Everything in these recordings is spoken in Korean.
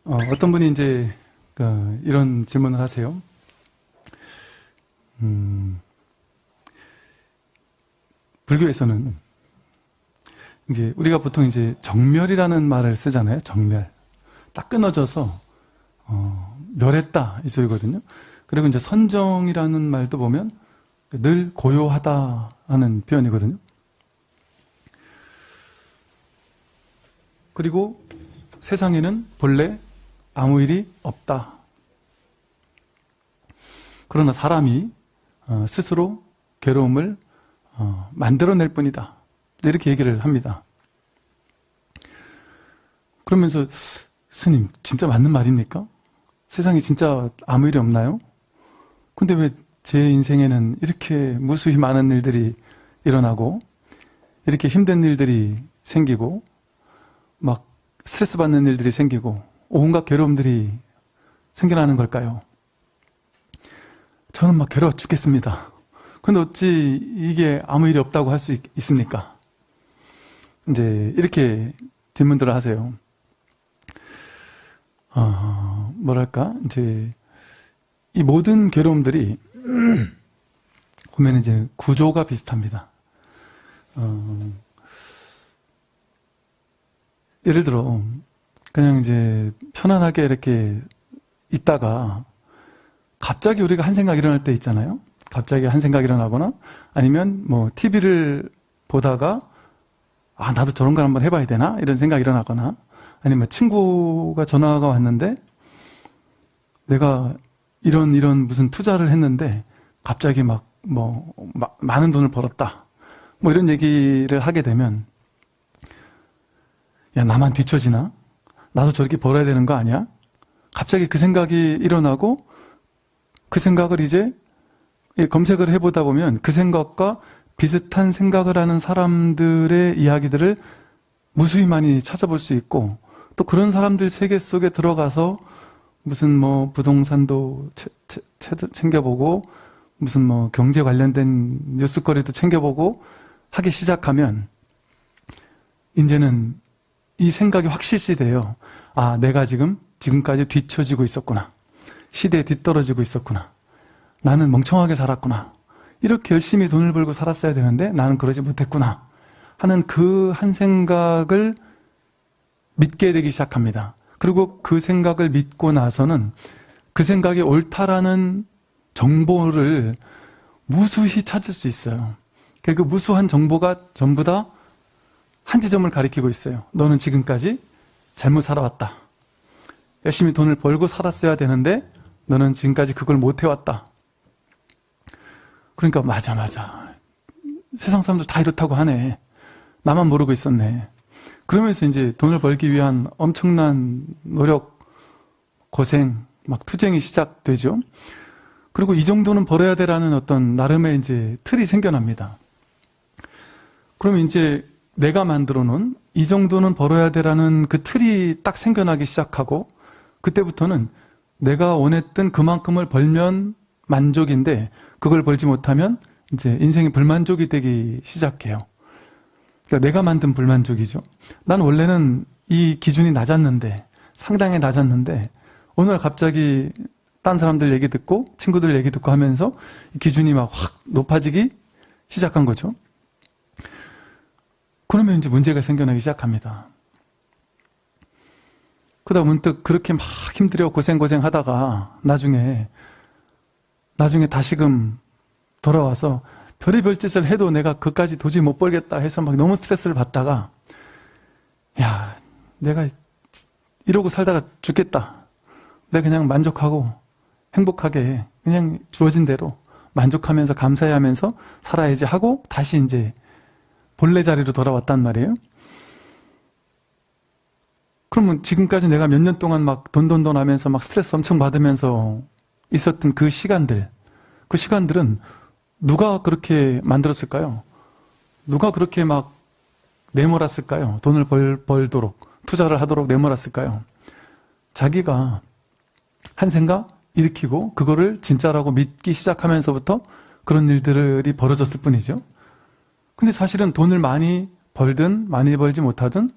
어떤 분이 이제 이런 질문을 하세요. 불교에서는 이제 우리가 보통 이제 정멸이라는 말을 쓰잖아요. 정멸. 딱 끊어져서 멸했다 이 소리거든요. 그리고 이제 선정이라는 말도 보면 늘 고요하다 하는 표현이거든요. 그리고 세상에는 본래 아무 일이 없다. 그러나 사람이 스스로 괴로움을 만들어낼 뿐이다. 이렇게 얘기를 합니다. 그러면서 스님, 진짜 맞는 말입니까? 세상에 진짜 아무 일이 없나요? 근데 왜 제 인생에는 이렇게 무수히 많은 일들이 일어나고 이렇게 힘든 일들이 생기고 막 스트레스 받는 일들이 생기고 온갖 괴로움들이 생겨나는 걸까요? 저는 막 괴로워 죽겠습니다. 근데 어찌 이게 아무 일이 없다고 할 수 있습니까? 이제 이렇게 질문들을 하세요. 뭐랄까, 이제 이 모든 괴로움들이 보면 이제 구조가 비슷합니다. 예를 들어 그냥 이제 편안하게 이렇게 있다가 갑자기 우리가 한 생각 일어날 때 있잖아요. 갑자기 한 생각 일어나거나 아니면 뭐 TV를 보다가 나도 저런 걸 한번 해봐야 되나? 이런 생각이 일어나거나 아니면 친구가 전화가 왔는데 내가 이런 무슨 투자를 했는데 갑자기 많은 돈을 벌었다. 뭐 이런 얘기를 하게 되면 야, 나만 뒤처지나? 나도 저렇게 벌어야 되는 거 아니야? 갑자기 그 생각이 일어나고 그 생각을 이제 검색을 해보다 보면 그 생각과 비슷한 생각을 하는 사람들의 이야기들을 무수히 많이 찾아볼 수 있고 또 그런 사람들 세계 속에 들어가서 무슨 뭐 부동산도 챙겨보고 무슨 뭐 경제 관련된 뉴스거리도 챙겨보고 하기 시작하면 이제는 이 생각이 확실시 돼요. 내가 지금까지 뒤처지고 있었구나. 시대에 뒤떨어지고 있었구나. 나는 멍청하게 살았구나. 이렇게 열심히 돈을 벌고 살았어야 되는데 나는 그러지 못했구나. 하는 그 한 생각을 믿게 되기 시작합니다. 그리고 그 생각을 믿고 나서는 그 생각이 옳다라는 정보를 무수히 찾을 수 있어요. 그 무수한 정보가 전부 다 한 지점을 가리키고 있어요. 너는 지금까지 잘못 살아왔다. 열심히 돈을 벌고 살았어야 되는데 너는 지금까지 그걸 못 해왔다. 그러니까 맞아. 세상 사람들 다 이렇다고 하네. 나만 모르고 있었네. 그러면서 이제 돈을 벌기 위한 엄청난 노력, 고생, 막 투쟁이 시작되죠. 그리고 이 정도는 벌어야 되라는 어떤 나름의 이제 틀이 생겨납니다. 그러면 이제 내가 만들어 놓은 이 정도는 벌어야 되라는 그 틀이 딱 생겨나기 시작하고 그때부터는 내가 원했던 그만큼을 벌면 만족인데 그걸 벌지 못하면 이제 인생이 불만족이 되기 시작해요. 그러니까 내가 만든 불만족이죠. 난 원래는 이 기준이 낮았는데 상당히 낮았는데 오늘 갑자기 딴 사람들 얘기 듣고 친구들 얘기 듣고 하면서 기준이 막 확 높아지기 시작한 거죠. 그러면 이제 문제가 생겨나기 시작합니다. 그러다 문득 그렇게 막 힘들어 고생 하다가 나중에 다시금 돌아와서 별의별 짓을 해도 내가 그까지 도저히 못 벌겠다 해서 막 너무 스트레스를 받다가 야, 내가 이러고 살다가 죽겠다. 내가 그냥 만족하고 행복하게 그냥 주어진 대로 만족하면서 감사해하면서 살아야지 하고 다시 이제 본래 자리로 돌아왔단 말이에요. 그러면 지금까지 내가 몇 년 동안 막 돈 하면서 막 스트레스 엄청 받으면서 있었던 그 시간들은 누가 그렇게 만들었을까요? 누가 그렇게 막 내몰았을까요? 돈을 벌도록, 투자를 하도록 내몰았을까요? 자기가 한 생각 일으키고 그거를 진짜라고 믿기 시작하면서부터 그런 일들이 벌어졌을 뿐이죠. 근데 사실은 돈을 많이 벌든 많이 벌지 못하든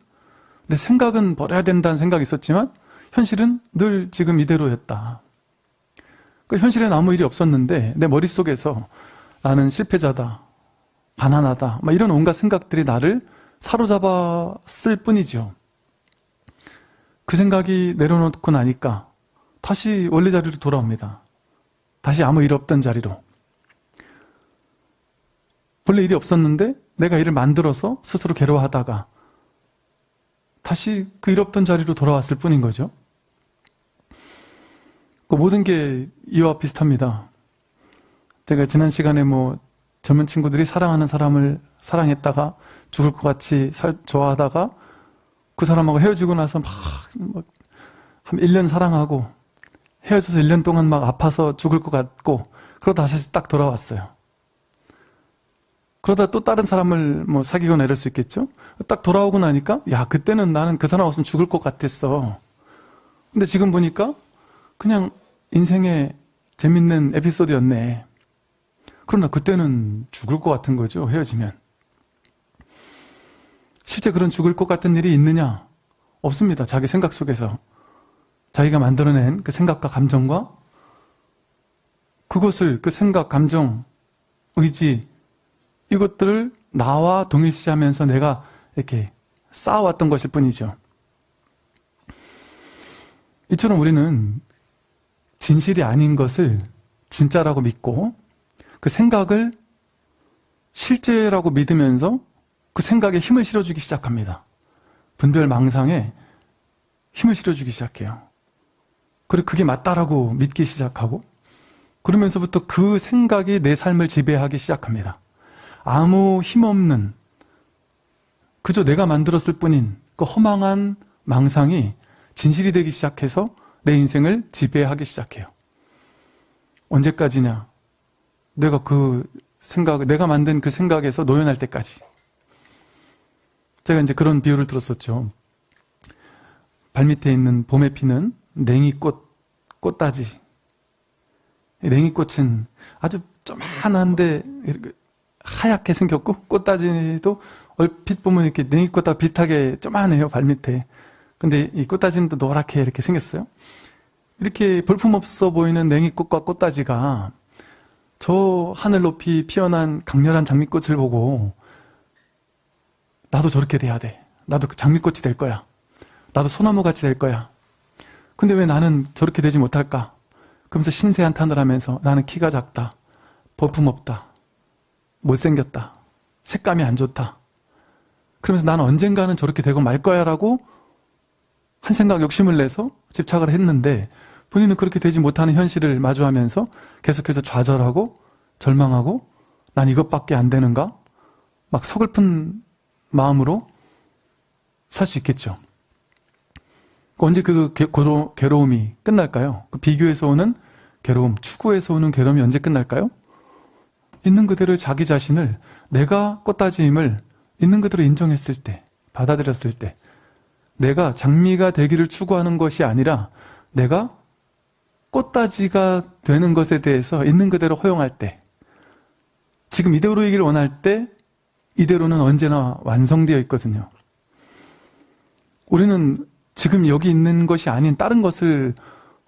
내 생각은 벌어야 된다는 생각이 있었지만 현실은 늘 지금 이대로였다. 그 현실엔 아무 일이 없었는데 내 머릿속에서 나는 실패자다, 가난하다, 막 이런 온갖 생각들이 나를 사로잡았을 뿐이죠. 그 생각이 내려놓고 나니까 다시 원래 자리로 돌아옵니다. 다시 아무 일 없던 자리로. 원래 일이 없었는데 내가 일을 만들어서 스스로 괴로워하다가 다시 그 일 없던 자리로 돌아왔을 뿐인 거죠. 그 모든 게 이와 비슷합니다. 제가 지난 시간에 젊은 친구들이 사랑하는 사람을 사랑했다가 죽을 것 같이 좋아하다가 그 사람하고 헤어지고 나서 한 1년 사랑하고 헤어져서 1년 동안 막 아파서 죽을 것 같고 그러다 다시 딱 돌아왔어요. 그러다 또 다른 사람을 사귀거나 이럴 수 있겠죠? 딱 돌아오고 나니까 야, 그때는 나는 그 사람 없으면 죽을 것 같았어. 근데 지금 보니까 그냥 인생의 재밌는 에피소드였네. 그러나 그때는 죽을 것 같은 거죠, 헤어지면. 실제 그런 죽을 것 같은 일이 있느냐? 없습니다. 자기 생각 속에서. 자기가 만들어낸 그 생각과 감정과 그것을, 그 생각, 감정, 의지, 이것들을 나와 동일시하면서 내가 이렇게 쌓아왔던 것일 뿐이죠. 이처럼 우리는 진실이 아닌 것을 진짜라고 믿고 그 생각을 실제라고 믿으면서 그 생각에 힘을 실어주기 시작합니다. 분별 망상에 힘을 실어주기 시작해요. 그리고 그게 맞다라고 믿기 시작하고 그러면서부터 그 생각이 내 삶을 지배하기 시작합니다. 아무 힘없는 그저 내가 만들었을 뿐인 그 허망한 망상이 진실이 되기 시작해서 내 인생을 지배하기 시작해요. 언제까지냐? 내가 내가 만든 그 생각에서 노연할 때까지. 제가 이제 그런 비유를 들었었죠. 발밑에 있는 봄에 피는 꽃다지. 냉이꽃은 아주 조그만한데 하얗게 생겼고 꽃다지도 얼핏 보면 이렇게 냉이꽃하고 비슷하게 조그만해요, 발밑에. 근데 이 꽃다지는 또 노랗게 이렇게 생겼어요. 이렇게 볼품없어 보이는 냉이꽃과 꽃다지가 저 하늘 높이 피어난 강렬한 장미꽃을 보고 나도 저렇게 돼야 돼. 나도 장미꽃이 될 거야. 나도 소나무같이 될 거야. 근데 왜 나는 저렇게 되지 못할까? 그러면서 신세한탄을 하면서 나는 키가 작다. 볼품없다. 못생겼다. 색감이 안 좋다. 그러면서 나는 언젠가는 저렇게 되고 말 거야 라고 한 생각 욕심을 내서 집착을 했는데 본인은 그렇게 되지 못하는 현실을 마주하면서 계속해서 좌절하고 절망하고 난 이것밖에 안 되는가? 막 서글픈 마음으로 살 수 있겠죠. 언제 그 괴로움이 끝날까요? 그 비교에서 오는 괴로움, 추구에서 오는 괴로움이 언제 끝날까요? 있는 그대로 자기 자신을 내가 꽃다지임을 있는 그대로 인정했을 때, 받아들였을 때 내가 장미가 되기를 추구하는 것이 아니라 내가 꽃다지가 되는 것에 대해서 있는 그대로 허용할 때 지금 이대로이길 원할 때 이대로는 언제나 완성되어 있거든요. 우리는 지금 여기 있는 것이 아닌 다른 것을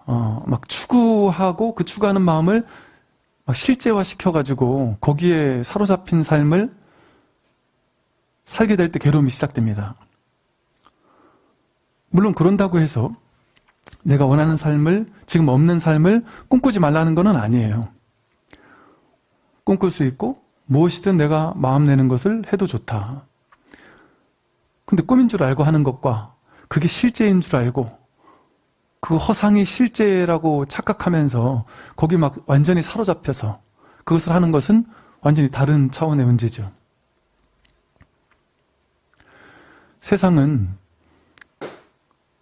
막 추구하고 그 추구하는 마음을 막 실제화 시켜가지고 거기에 사로잡힌 삶을 살게 될 때 괴로움이 시작됩니다. 물론 그런다고 해서 내가 원하는 삶을, 지금 없는 삶을 꿈꾸지 말라는 건 아니에요. 꿈꿀 수 있고 무엇이든 내가 마음 내는 것을 해도 좋다. 근데 꿈인 줄 알고 하는 것과 그게 실제인 줄 알고 그 허상이 실제라고 착각하면서 거기 막 완전히 사로잡혀서 그것을 하는 것은 완전히 다른 차원의 문제죠. 세상은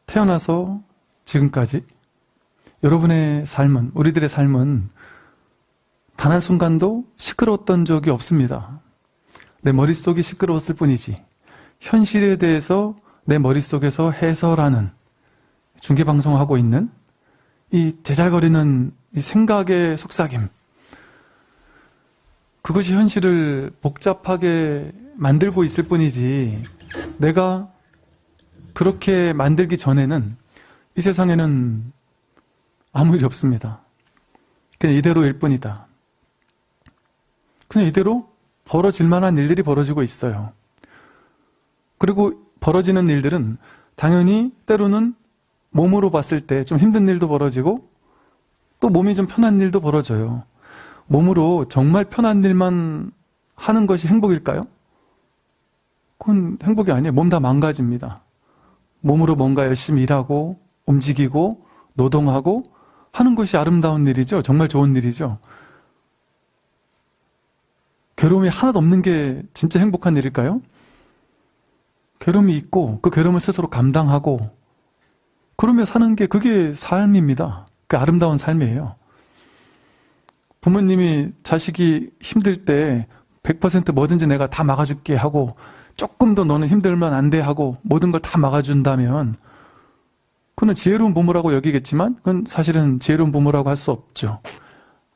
태어나서 지금까지 여러분의 삶은, 우리들의 삶은 단 한순간도 시끄러웠던 적이 없습니다. 내 머릿속이 시끄러웠을 뿐이지 현실에 대해서 내 머릿속에서 해설하는 중계방송을 하고 있는 이 제잘거리는 이 생각의 속삭임, 그것이 현실을 복잡하게 만들고 있을 뿐이지 내가 그렇게 만들기 전에는 이 세상에는 아무 일이 없습니다. 그냥 이대로일 뿐이다. 그냥 이대로 벌어질 만한 일들이 벌어지고 있어요. 그리고 벌어지는 일들은 당연히 때로는 몸으로 봤을 때 좀 힘든 일도 벌어지고 또 몸이 좀 편한 일도 벌어져요. 몸으로 정말 편한 일만 하는 것이 행복일까요? 그건 행복이 아니에요. 몸 다 망가집니다. 몸으로 뭔가 열심히 일하고 움직이고 노동하고 하는 것이 아름다운 일이죠. 정말 좋은 일이죠. 괴로움이 하나도 없는 게 진짜 행복한 일일까요? 괴로움이 있고 그 괴로움을 스스로 감당하고 그러며 사는 게 그게 삶입니다. 그 아름다운 삶이에요. 부모님이 자식이 힘들 때 100% 뭐든지 내가 다 막아줄게 하고 조금 더 너는 힘들면 안 돼 하고 모든 걸 다 막아준다면 그건 지혜로운 부모라고 여기겠지만 그건 사실은 지혜로운 부모라고 할 수 없죠.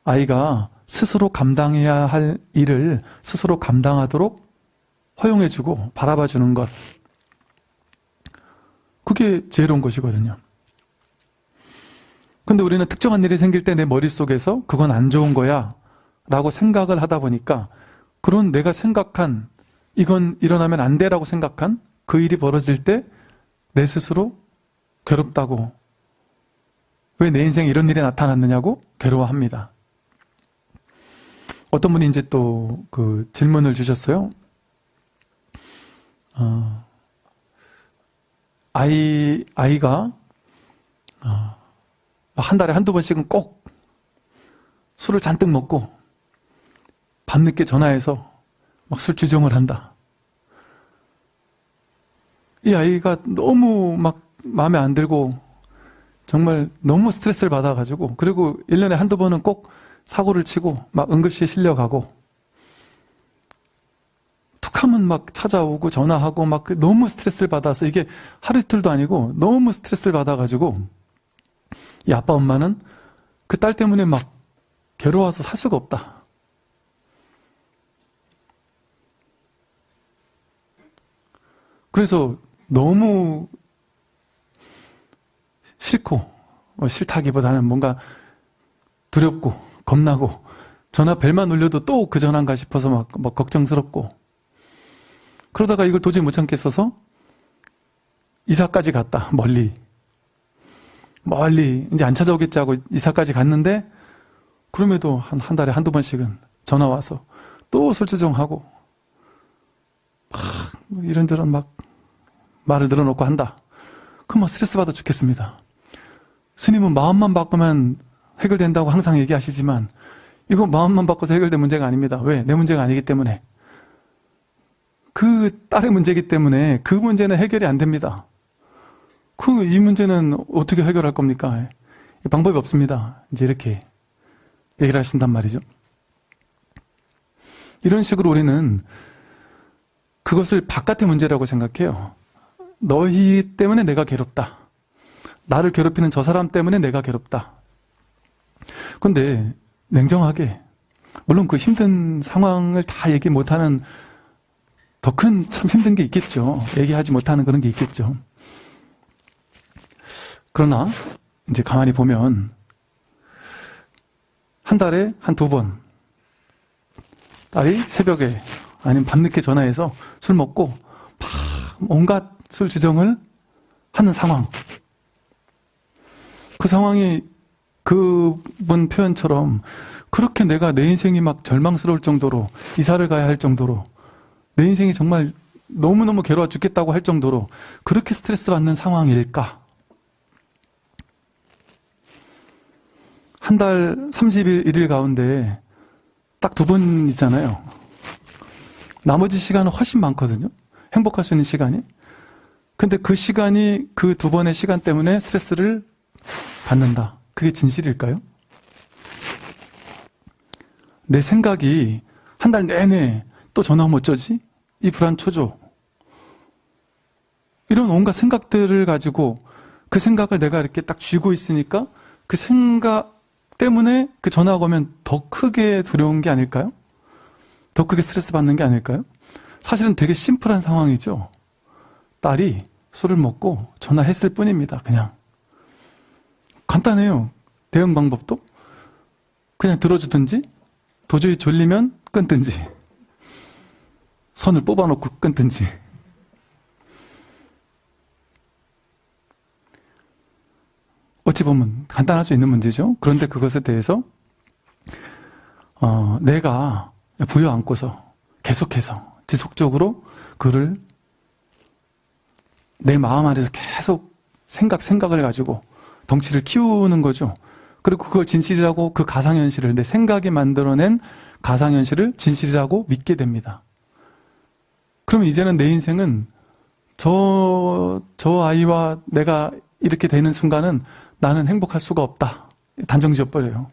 아이가 스스로 감당해야 할 일을 스스로 감당하도록 허용해주고 바라봐주는 것, 그게 지혜로운 것이거든요. 근데 우리는 특정한 일이 생길 때 내 머릿속에서 그건 안 좋은 거야 라고 생각을 하다 보니까 그런 내가 생각한 이건 일어나면 안 돼라고 생각한 그 일이 벌어질 때 내 스스로 괴롭다고, 왜 내 인생에 이런 일이 나타났느냐고 괴로워합니다. 어떤 분이 이제 또 그 질문을 주셨어요. 아이가 한 달에 한두 번씩은 꼭 술을 잔뜩 먹고 밤늦게 전화해서 막 술 주정을 한다. 이 아이가 너무 막 마음에 안 들고 정말 너무 스트레스를 받아가지고, 그리고 1년에 한두 번은 꼭 사고를 치고 막 응급실에 실려가고 툭하면 막 찾아오고 전화하고 막 너무 스트레스를 받아서, 이게 하루 이틀도 아니고 너무 스트레스를 받아가지고 이 아빠 엄마는 그 딸 때문에 막 괴로워서 살 수가 없다. 그래서 너무 싫고, 싫다기보다는 뭔가 두렵고 겁나고 전화 벨만 울려도 또 그 전화인가 싶어서 막 걱정스럽고, 그러다가 이걸 도저히 못 참겠어서 이사까지 갔다. 멀리 이제 안 찾아오겠지 하고 이사까지 갔는데, 그럼에도 한 달에 한두 번씩은 전화 와서 또 술주정하고 막 이런저런 막 말을 늘어놓고 한다. 그럼 막 스트레스 받아 죽겠습니다. 스님은 마음만 바꾸면 해결된다고 항상 얘기하시지만 이거 마음만 바꿔서 해결된 문제가 아닙니다. 왜? 내 문제가 아니기 때문에. 그 딸의 문제이기 때문에 그 문제는 해결이 안 됩니다. 이 문제는 어떻게 해결할 겁니까? 방법이 없습니다. 이제 이렇게 얘기를 하신단 말이죠. 이런 식으로 우리는 그것을 바깥의 문제라고 생각해요. 너희 때문에 내가 괴롭다. 나를 괴롭히는 저 사람 때문에 내가 괴롭다. 그런데 냉정하게, 물론 그 힘든 상황을 다 얘기 못하는 더 큰 참 힘든 게 있겠죠. 얘기하지 못하는 그런 게 있겠죠. 그러나 이제 가만히 보면 한 달에 한두 번 딸이 새벽에 아니면 밤늦게 전화해서 술 먹고 막 온갖 술 주정을 하는 상황, 그 상황이 그분 표현처럼 그렇게 내가 내 인생이 막 절망스러울 정도로, 이사를 가야 할 정도로, 내 인생이 정말 너무너무 괴로워 죽겠다고 할 정도로 그렇게 스트레스 받는 상황일까? 한 달 31일 가운데 딱 2번 있잖아요. 나머지 시간은 훨씬 많거든요. 행복할 수 있는 시간이. 근데 그 시간이 그 2번의 시간 때문에 스트레스를 받는다. 그게 진실일까요? 내 생각이 한 달 내내 또 전화하면 어쩌지? 이 불안초조. 이런 온갖 생각들을 가지고 그 생각을 내가 이렇게 딱 쥐고 있으니까 그 생각 때문에 그 전화가 오면 더 크게 두려운 게 아닐까요? 더 크게 스트레스 받는 게 아닐까요? 사실은 되게 심플한 상황이죠. 딸이 술을 먹고 전화했을 뿐입니다. 그냥 간단해요. 대응 방법도. 그냥 들어주든지, 도저히 졸리면 끊든지, 선을 뽑아놓고 끊든지. 어찌 보면 간단할 수 있는 문제죠. 그런데 그것에 대해서 내가 부여안고서 계속해서 지속적으로 그를 내 마음 안에서 계속 생각을 가지고 덩치를 키우는 거죠. 그리고 그걸 진실이라고, 그 가상현실을, 내 생각이 만들어낸 가상현실을 진실이라고 믿게 됩니다. 그러면 이제는 내 인생은 저 아이와 내가 이렇게 되는 순간은 나는 행복할 수가 없다. 단정 지어버려요.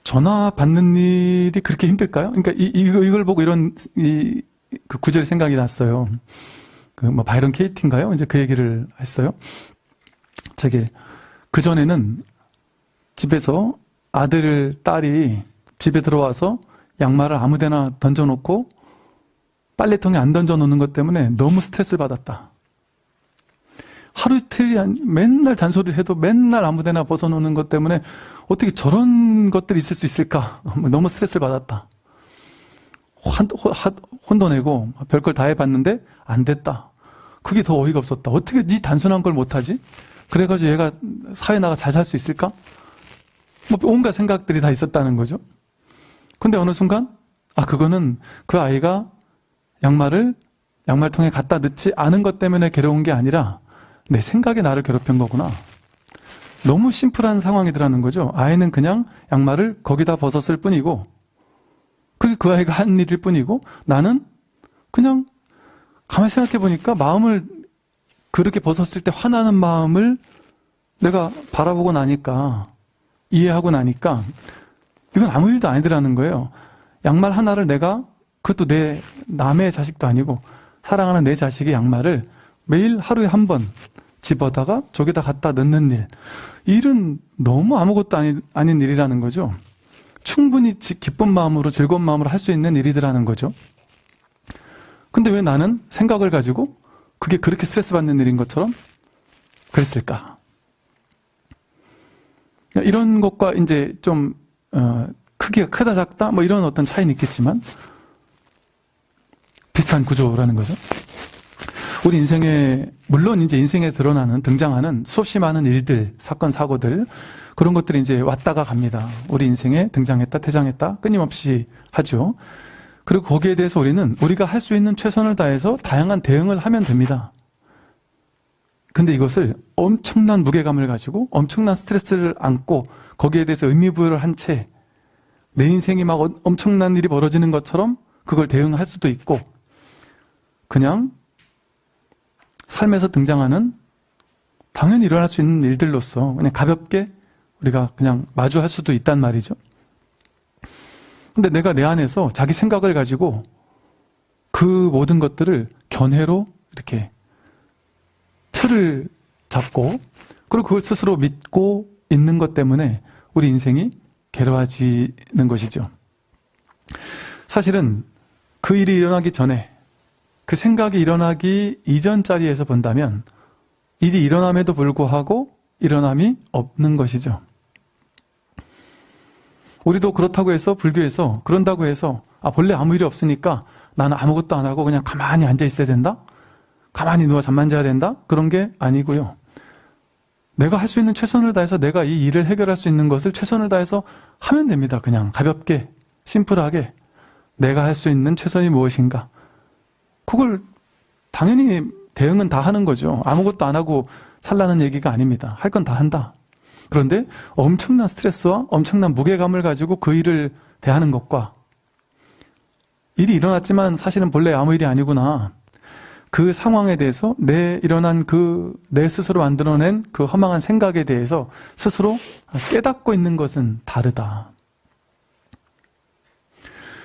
전화 받는 일이 그렇게 힘들까요? 그러니까 이걸 보고 그 구절의 생각이 났어요. 바이런 케이티인가요? 이제 그 얘기를 했어요. 그 전에는 집에서 딸이 집에 들어와서 양말을 아무데나 던져놓고 빨래통에 안 던져놓는 것 때문에 너무 스트레스를 받았다. 하루 이틀 맨날 잔소리를 해도 맨날 아무데나 벗어놓는 것 때문에 어떻게 저런 것들이 있을 수 있을까? 너무 스트레스를 받았다. 혼도 내고 별걸 다 해봤는데 안 됐다. 그게 더 어이가 없었다. 어떻게 이 단순한 걸 못하지? 그래가지고 얘가 사회 나가 잘 살 수 있을까? 온갖 생각들이 다 있었다는 거죠. 근데 어느 순간 그거는 그 아이가 양말통에 갖다 넣지 않은 것 때문에 괴로운 게 아니라 내 생각이 나를 괴롭힌 거구나. 너무 심플한 상황이더라는 거죠. 아이는 그냥 양말을 거기다 벗었을 뿐이고, 그게 그 아이가 한 일일 뿐이고, 나는 그냥 가만히 생각해 보니까 마음을 그렇게 벗었을 때 화나는 마음을 내가 바라보고 나니까, 이해하고 나니까 이건 아무 일도 아니더라는 거예요. 양말 하나를 내가, 그것도 남의 자식도 아니고 사랑하는 내 자식의 양말을 매일 하루에 한 번 집어다가 저기다 갖다 넣는 일은 너무 아무것도 아닌 일이라는 거죠. 충분히 기쁜 마음으로, 즐거운 마음으로 할 수 있는 일이더라는 거죠. 근데 왜 나는 생각을 가지고 그게 그렇게 스트레스 받는 일인 것처럼 그랬을까? 이런 것과 이제 좀 크기가 크다 작다 이런 어떤 차이는 있겠지만 비슷한 구조라는 거죠. 우리 인생에, 물론 이제 인생에 등장하는 수없이 많은 일들, 사건, 사고들, 그런 것들이 이제 왔다가 갑니다. 우리 인생에 등장했다, 퇴장했다, 끊임없이 하죠. 그리고 거기에 대해서 우리가 할 수 있는 최선을 다해서 다양한 대응을 하면 됩니다. 근데 이것을 엄청난 무게감을 가지고 엄청난 스트레스를 안고 거기에 대해서 의미부여를 한 채 내 인생이 막 엄청난 일이 벌어지는 것처럼 그걸 대응할 수도 있고, 그냥 삶에서 등장하는 당연히 일어날 수 있는 일들로서 그냥 가볍게 우리가 그냥 마주할 수도 있단 말이죠. 근데 내가 내 안에서 자기 생각을 가지고 그 모든 것들을 견해로 이렇게 틀을 잡고, 그리고 그걸 스스로 믿고 있는 것 때문에 우리 인생이 괴로워지는 것이죠. 사실은 그 일이 일어나기 전에, 그 생각이 일어나기 이전 자리에서 본다면 일이 일어남에도 불구하고 일어남이 없는 것이죠. 우리도 그렇다고 해서, 불교에서 그런다고 해서 본래 아무 일이 없으니까 나는 아무것도 안 하고 그냥 가만히 앉아 있어야 된다? 가만히 누워 잠만 자야 된다? 그런 게 아니고요. 내가 할 수 있는 최선을 다해서 내가 이 일을 해결할 수 있는 것을 최선을 다해서 하면 됩니다. 그냥 가볍게, 심플하게 내가 할 수 있는 최선이 무엇인가, 그걸 당연히 대응은 다 하는 거죠. 아무것도 안 하고 살라는 얘기가 아닙니다. 할 건 다 한다. 그런데 엄청난 스트레스와 엄청난 무게감을 가지고 그 일을 대하는 것과, 일이 일어났지만 사실은 본래 아무 일이 아니구나, 그 상황에 대해서 일어난 내 스스로 만들어낸 그 허망한 생각에 대해서 스스로 깨닫고 있는 것은 다르다.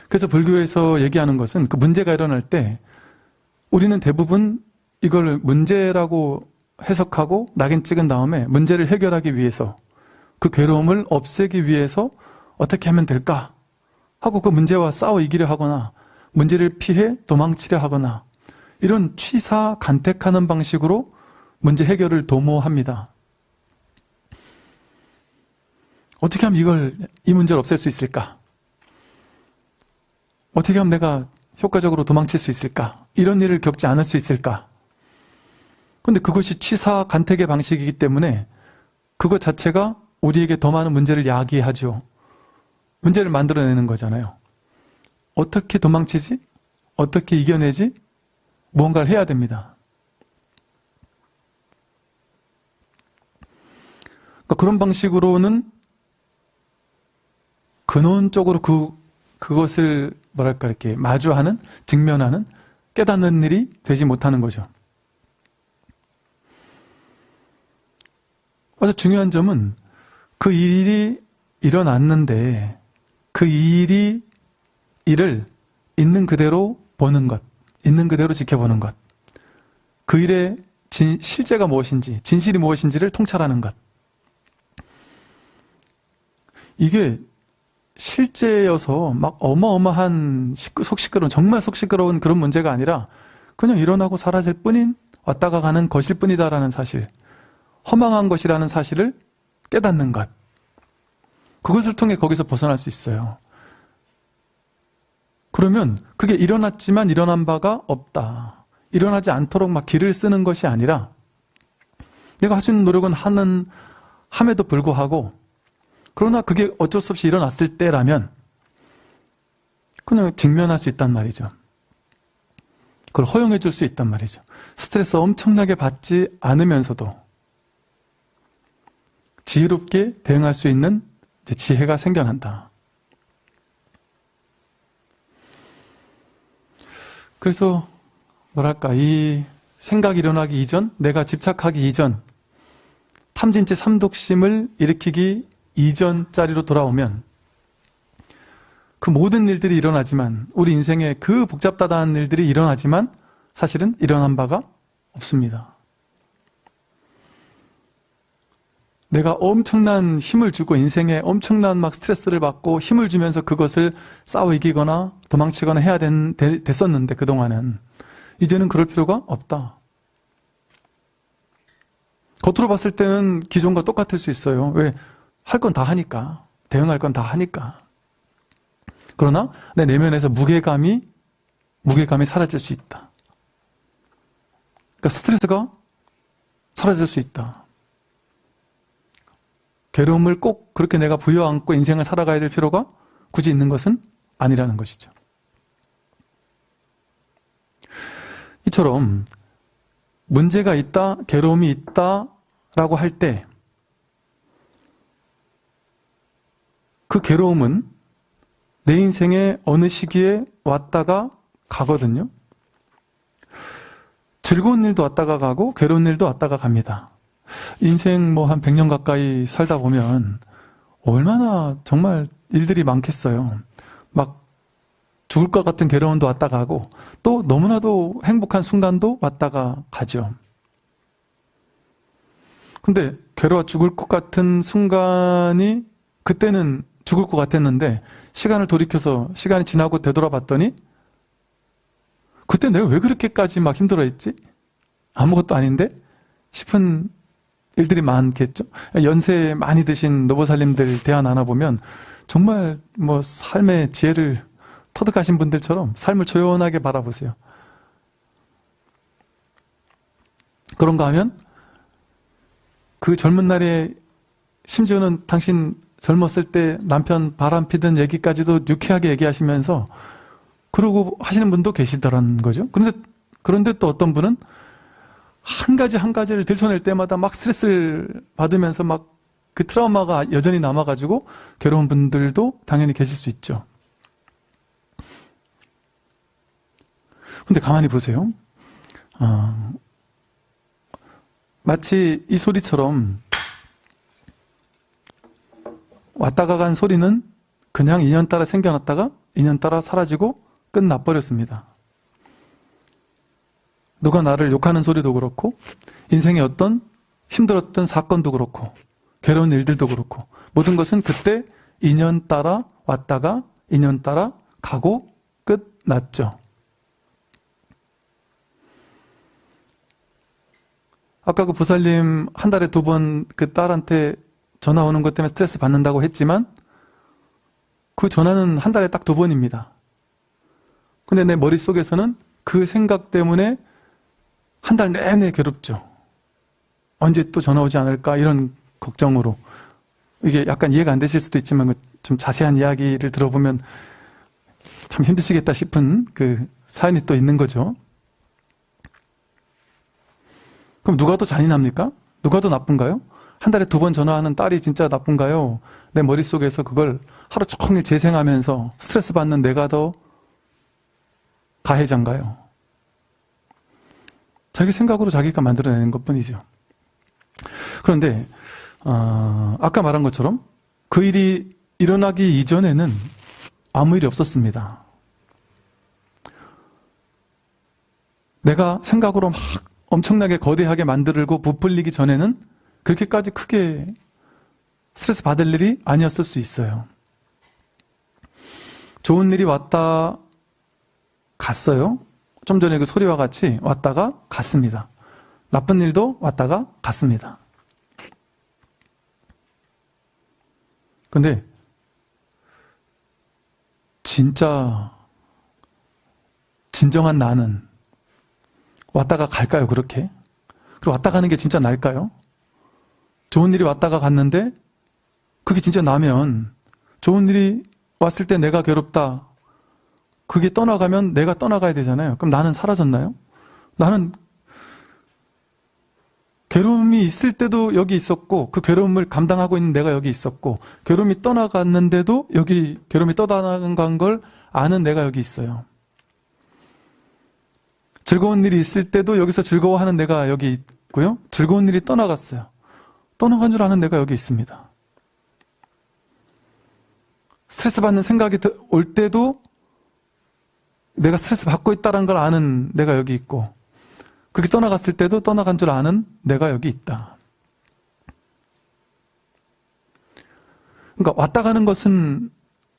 그래서 불교에서 얘기하는 것은, 그 문제가 일어날 때 우리는 대부분 이걸 문제라고 해석하고 낙인 찍은 다음에 문제를 해결하기 위해서, 그 괴로움을 없애기 위해서 어떻게 하면 될까 하고 그 문제와 싸워 이기려 하거나 문제를 피해 도망치려 하거나 이런 취사 간택하는 방식으로 문제 해결을 도모합니다. 어떻게 하면 이 문제를 없앨 수 있을까? 어떻게 하면 내가 효과적으로 도망칠 수 있을까? 이런 일을 겪지 않을 수 있을까? 근데 그것이 취사 간택의 방식이기 때문에 그것 자체가 우리에게 더 많은 문제를 야기하죠. 문제를 만들어내는 거잖아요. 어떻게 도망치지? 어떻게 이겨내지? 무언가를 해야 됩니다. 그러니까 그런 방식으로는 근원적으로 그것을 이렇게 마주하는, 직면하는, 깨닫는 일이 되지 못하는 거죠. 아주 중요한 점은 그 일이 일어났는데 그 일을 있는 그대로 보는 것, 있는 그대로 지켜보는 것, 그 일의 실제가 무엇인지, 진실이 무엇인지를 통찰하는 것. 이게 실제여서 막 어마어마한 속 시끄러운, 정말 속 시끄러운 그런 문제가 아니라 그냥 일어나고 사라질 뿐인, 왔다가 가는 것일 뿐이다라는 사실, 허망한 것이라는 사실을 깨닫는 것. 그것을 통해 거기서 벗어날 수 있어요. 그러면 그게 일어났지만 일어난 바가 없다. 일어나지 않도록 막 길을 쓰는 것이 아니라 내가 할 수 있는 노력은 함에도 불구하고, 그러나 그게 어쩔 수 없이 일어났을 때라면 그냥 직면할 수 있단 말이죠. 그걸 허용해 줄 수 있단 말이죠. 스트레스 엄청나게 받지 않으면서도 지혜롭게 대응할 수 있는 지혜가 생겨난다. 그래서 이 생각이 일어나기 이전, 내가 집착하기 이전, 탐진치 삼독심을 일으키기 이전 자리로 돌아오면 그 모든 일들이 일어나지만, 우리 인생에 그 복잡다단한 일들이 일어나지만 사실은 일어난 바가 없습니다. 내가 엄청난 힘을 주고 인생에 엄청난 스트레스를 받고 힘을 주면서 그것을 싸워 이기거나 도망치거나 해야 됐었는데 그동안은 이제는 그럴 필요가 없다. 겉으로 봤을 때는 기존과 똑같을 수 있어요. 왜? 할 건 다 하니까. 대응할 건 다 하니까. 그러나 내 내면에서 무게감이 사라질 수 있다. 그러니까 스트레스가 사라질 수 있다. 괴로움을 꼭 그렇게 내가 부여안고 인생을 살아가야 될 필요가 굳이 있는 것은 아니라는 것이죠. 이처럼 문제가 있다, 괴로움이 있다라고 할 때 그 괴로움은 내 인생의 어느 시기에 왔다가 가거든요. 즐거운 일도 왔다가 가고 괴로운 일도 왔다가 갑니다. 인생 한 100년 가까이 살다 보면 얼마나 정말 일들이 많겠어요. 막 죽을 것 같은 괴로움도 왔다 가고 또 너무나도 행복한 순간도 왔다가 가죠. 근데 괴로워 죽을 것 같은 순간이 그때는 죽을 것 같았는데 시간을 돌이켜서 시간이 지나고 되돌아봤더니 그때 내가 왜 그렇게까지 막 힘들어했지? 아무것도 아닌데? 싶은 일들이 많겠죠. 연세 많이 드신 노보살님들 대화 나눠보면 정말 삶의 지혜를 터득하신 분들처럼 삶을 조연하게 바라보세요. 그런가 하면 그 젊은 날에 심지어는 당신 젊었을 때 남편 바람 피던 얘기까지도 유쾌하게 얘기하시면서 그러고 하시는 분도 계시더라는 거죠. 그런데 또 어떤 분은 한 가지를 들춰낼 때마다 막 스트레스를 받으면서 그 트라우마가 여전히 남아가지고 괴로운 분들도 당연히 계실 수 있죠. 근데 가만히 보세요. 마치 이 소리처럼 왔다가 간 소리는 그냥 인연 따라 생겨났다가 인연 따라 사라지고 끝나버렸습니다. 누가 나를 욕하는 소리도 그렇고 인생의 어떤 힘들었던 사건도 그렇고 괴로운 일들도 그렇고 모든 것은 그때 인연 따라 왔다가 인연 따라 가고 끝 났죠. 아까 그 보살님 한 달에 2번 그 딸한테 전화 오는 것 때문에 스트레스 받는다고 했지만 그 전화는 한 달에 딱 2번입니다. 근데 내 머릿속에서는 그 생각 때문에 한 달 내내 괴롭죠. 언제 또 전화 오지 않을까 이런 걱정으로. 이게 약간 이해가 안 되실 수도 있지만 좀 자세한 이야기를 들어보면 참 힘드시겠다 싶은 그 사연이 또 있는 거죠. 그럼 누가 더 잔인합니까? 누가 더 나쁜가요? 한 달에 2번 전화하는 딸이 진짜 나쁜가요? 내 머릿속에서 그걸 하루 종일 재생하면서 스트레스 받는 내가 더 가해자인가요? 자기 생각으로 자기가 만들어내는 것뿐이죠. 그런데 아까 말한 것처럼 그 일이 일어나기 이전에는 아무 일이 없었습니다. 내가 생각으로 막 엄청나게 거대하게 만들고 부풀리기 전에는 그렇게까지 크게 스트레스 받을 일이 아니었을 수 있어요. 좋은 일이 왔다 갔어요. 좀 전에 그 소리와 같이 왔다가 갔습니다. 나쁜 일도 왔다가 갔습니다. 근데 진짜 진정한 나는 왔다가 갈까요, 그렇게? 그리고 왔다 가는 게 진짜 날까요? 좋은 일이 왔다가 갔는데 그게 진짜 나면 좋은 일이 왔을 때 내가 괴롭다. 그게 떠나가면 내가 떠나가야 되잖아요. 그럼 나는 사라졌나요? 나는 괴로움이 있을 때도 여기 있었고 그 괴로움을 감당하고 있는 내가 여기 있었고 괴로움이 떠나갔는데도 여기 괴로움이 떠나간 걸 아는 내가 여기 있어요. 즐거운 일이 있을 때도 여기서 즐거워하는 내가 여기 있고요. 즐거운 일이 떠나갔어요. 떠나간 줄 아는 내가 여기 있습니다. 스트레스 받는 생각이 올 때도 내가 스트레스 받고 있다는 걸 아는 내가 여기 있고 그렇게 떠나갔을 때도 떠나간 줄 아는 내가 여기 있다. 그러니까 왔다 가는 것은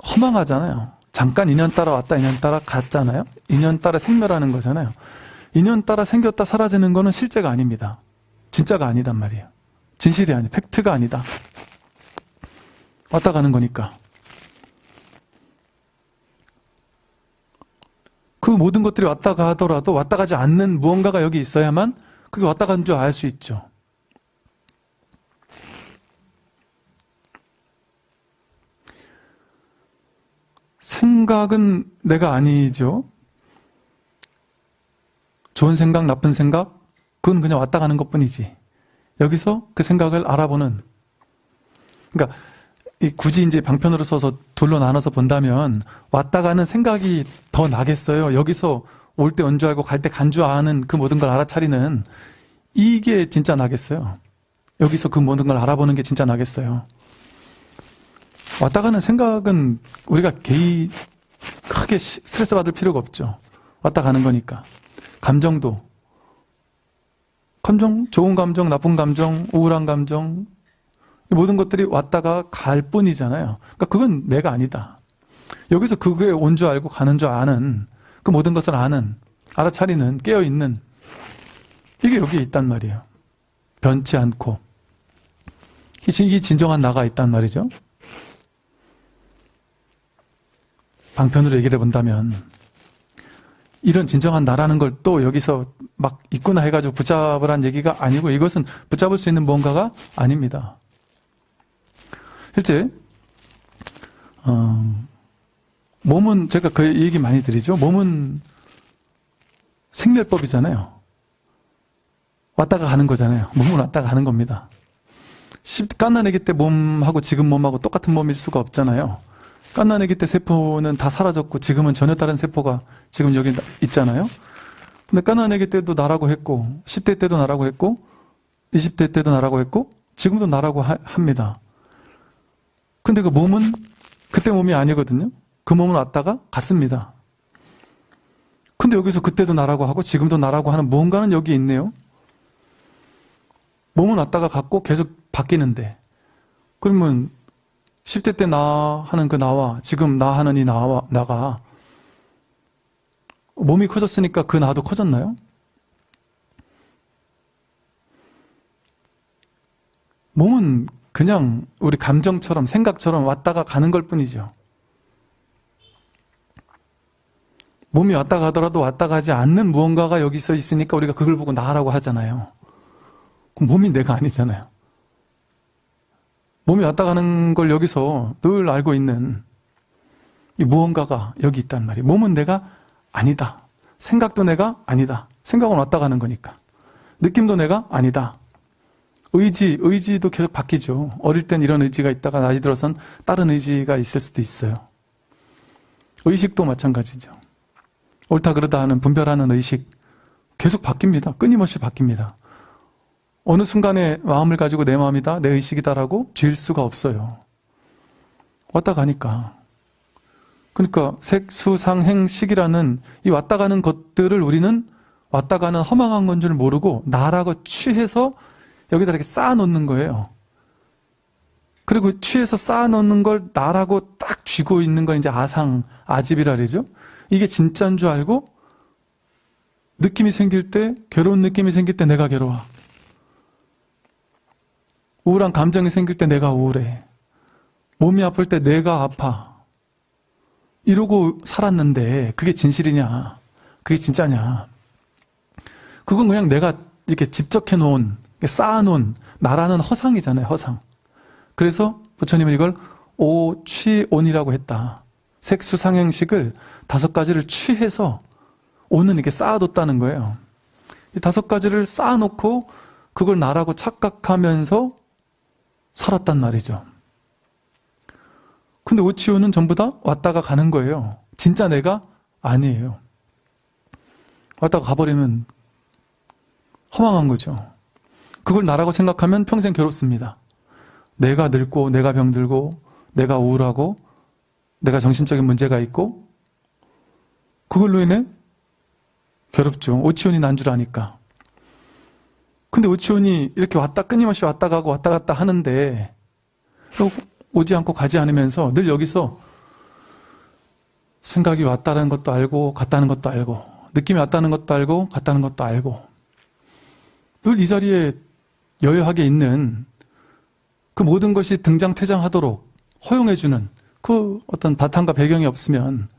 허망하잖아요. 잠깐 인연 따라 왔다 인연 따라 갔잖아요. 인연 따라 생멸하는 거잖아요. 인연 따라 생겼다 사라지는 거는 실제가 아닙니다. 진짜가 아니단 말이에요. 진실이 아니에요. 팩트가 아니다. 왔다 가는 거니까. 그 모든 것들이 왔다 가더라도 왔다 가지 않는 무언가가 여기 있어야만 그게 왔다 간 줄 알 수 있죠. 생각은 내가 아니죠. 좋은 생각, 나쁜 생각, 그건 그냥 왔다 가는 것뿐이지. 여기서 그 생각을 알아보는. 그러니까 굳이 이제 방편으로 써서 둘로 나눠서 본다면 왔다 가는 생각이 더 나겠어요. 여기서 올 때 온 줄 알고 갈 때 간 줄 아는 그 모든 걸 알아차리는 이게 진짜 나겠어요. 여기서 그 모든 걸 알아보는 게 진짜 나겠어요. 왔다 가는 생각은 우리가 크게 스트레스 받을 필요가 없죠. 왔다 가는 거니까. 감정도. 좋은 감정, 나쁜 감정, 우울한 감정, 이 모든 것들이 왔다가 갈 뿐이잖아요. 그러니까 그건 내가 아니다. 여기서 그게 온 줄 알고 가는 줄 아는, 그 모든 것을 아는, 알아차리는, 깨어있는, 이게 여기에 있단 말이에요. 변치 않고. 이 진정한 나가 있단 말이죠. 방편으로 얘기를 해본다면 이런 진정한 나라는 걸 또 여기서 막 있구나 해가지고 붙잡으란 얘기가 아니고 이것은 붙잡을 수 있는 무언가가 아닙니다. 실제 몸은 제가 그 얘기 많이 드리죠. 몸은 생멸법이잖아요. 왔다가 가는 거잖아요. 몸은 왔다가 가는 겁니다. 갓난아기 때 몸하고 지금 몸하고 똑같은 몸일 수가 없잖아요. 갓난아기 때 세포는 다 사라졌고 지금은 전혀 다른 세포가 지금 여기 있잖아요. 근데 갓난아기 때도 나라고 했고 10대 때도 나라고 했고 20대 때도 나라고 했고 지금도 나라고 합니다. 근데 그 몸은 그때 몸이 아니거든요. 그 몸은 왔다가 갔습니다. 근데 여기서 그때도 나라고 하고 지금도 나라고 하는 무언가는 여기 있네요. 몸은 왔다가 갔고 계속 바뀌는데 그러면 10대 때 나 하는 그 나와 지금 나 하는 이 나가 몸이 커졌으니까 그 나도 커졌나요? 몸은 그냥 우리 감정처럼 생각처럼 왔다가 가는 걸 뿐이죠. 몸이 왔다 가더라도 왔다 가지 않는 무언가가 여기서 있으니까 우리가 그걸 보고 나라고 하잖아요. 그럼 몸이 내가 아니잖아요. 몸이 왔다 가는 걸 여기서 늘 알고 있는 이 무언가가 여기 있단 말이에요. 몸은 내가 아니다. 생각도 내가 아니다. 생각은 왔다 가는 거니까. 느낌도 내가 아니다. 의지도 계속 바뀌죠. 어릴 땐 이런 의지가 있다가 나이 들어선 다른 의지가 있을 수도 있어요. 의식도 마찬가지죠. 옳다 그르다 하는 분별하는 의식 계속 바뀝니다. 끊임없이 바뀝니다. 어느 순간에 마음을 가지고 내 마음이다, 내 의식이다라고 쥘 수가 없어요. 왔다 가니까. 그러니까 색, 수, 상, 행, 식이라는 이 왔다 가는 것들을 우리는 왔다 가는 허망한 건 줄 모르고 나라고 취해서 여기다 이렇게 쌓아놓는 거예요. 그리고 취해서 쌓아놓는 걸 나라고 딱 쥐고 있는 건 이제 아상, 아집이라 그러죠. 이게 진짜인 줄 알고 느낌이 생길 때, 괴로운 느낌이 생길 때 내가 괴로워. 우울한 감정이 생길 때 내가 우울해. 몸이 아플 때 내가 아파. 이러고 살았는데 그게 진실이냐? 그게 진짜냐? 그건 그냥 내가 이렇게 집적해 놓은, 쌓아놓은 나라는 허상이잖아요. 허상. 그래서 부처님은 이걸 오취온이라고 했다. 색수 상행식을 5가지를 취해서 오는 이렇게 쌓아뒀다는 거예요. 이 5가지를 쌓아놓고 그걸 나라고 착각하면서 살았단 말이죠. 근데 오치오는 전부 다 왔다가 가는 거예요. 진짜 내가 아니에요. 왔다가 가버리면 허망한 거죠. 그걸 나라고 생각하면 평생 괴롭습니다. 내가 늙고, 내가 병들고, 내가 우울하고, 내가 정신적인 문제가 있고, 그걸로 인해 괴롭죠. 오치온이 난 줄 아니까. 근데 오치온이 이렇게 끊임없이 왔다 가고 왔다 갔다 하는데, 오지 않고 가지 않으면서 늘 여기서 생각이 왔다는 것도 알고, 갔다는 것도 알고, 느낌이 왔다는 것도 알고, 갔다는 것도 알고, 늘 이 자리에 여유하게 있는 그 모든 것이 등장퇴장하도록 허용해주는 그 어떤 바탕과 배경이 없으면,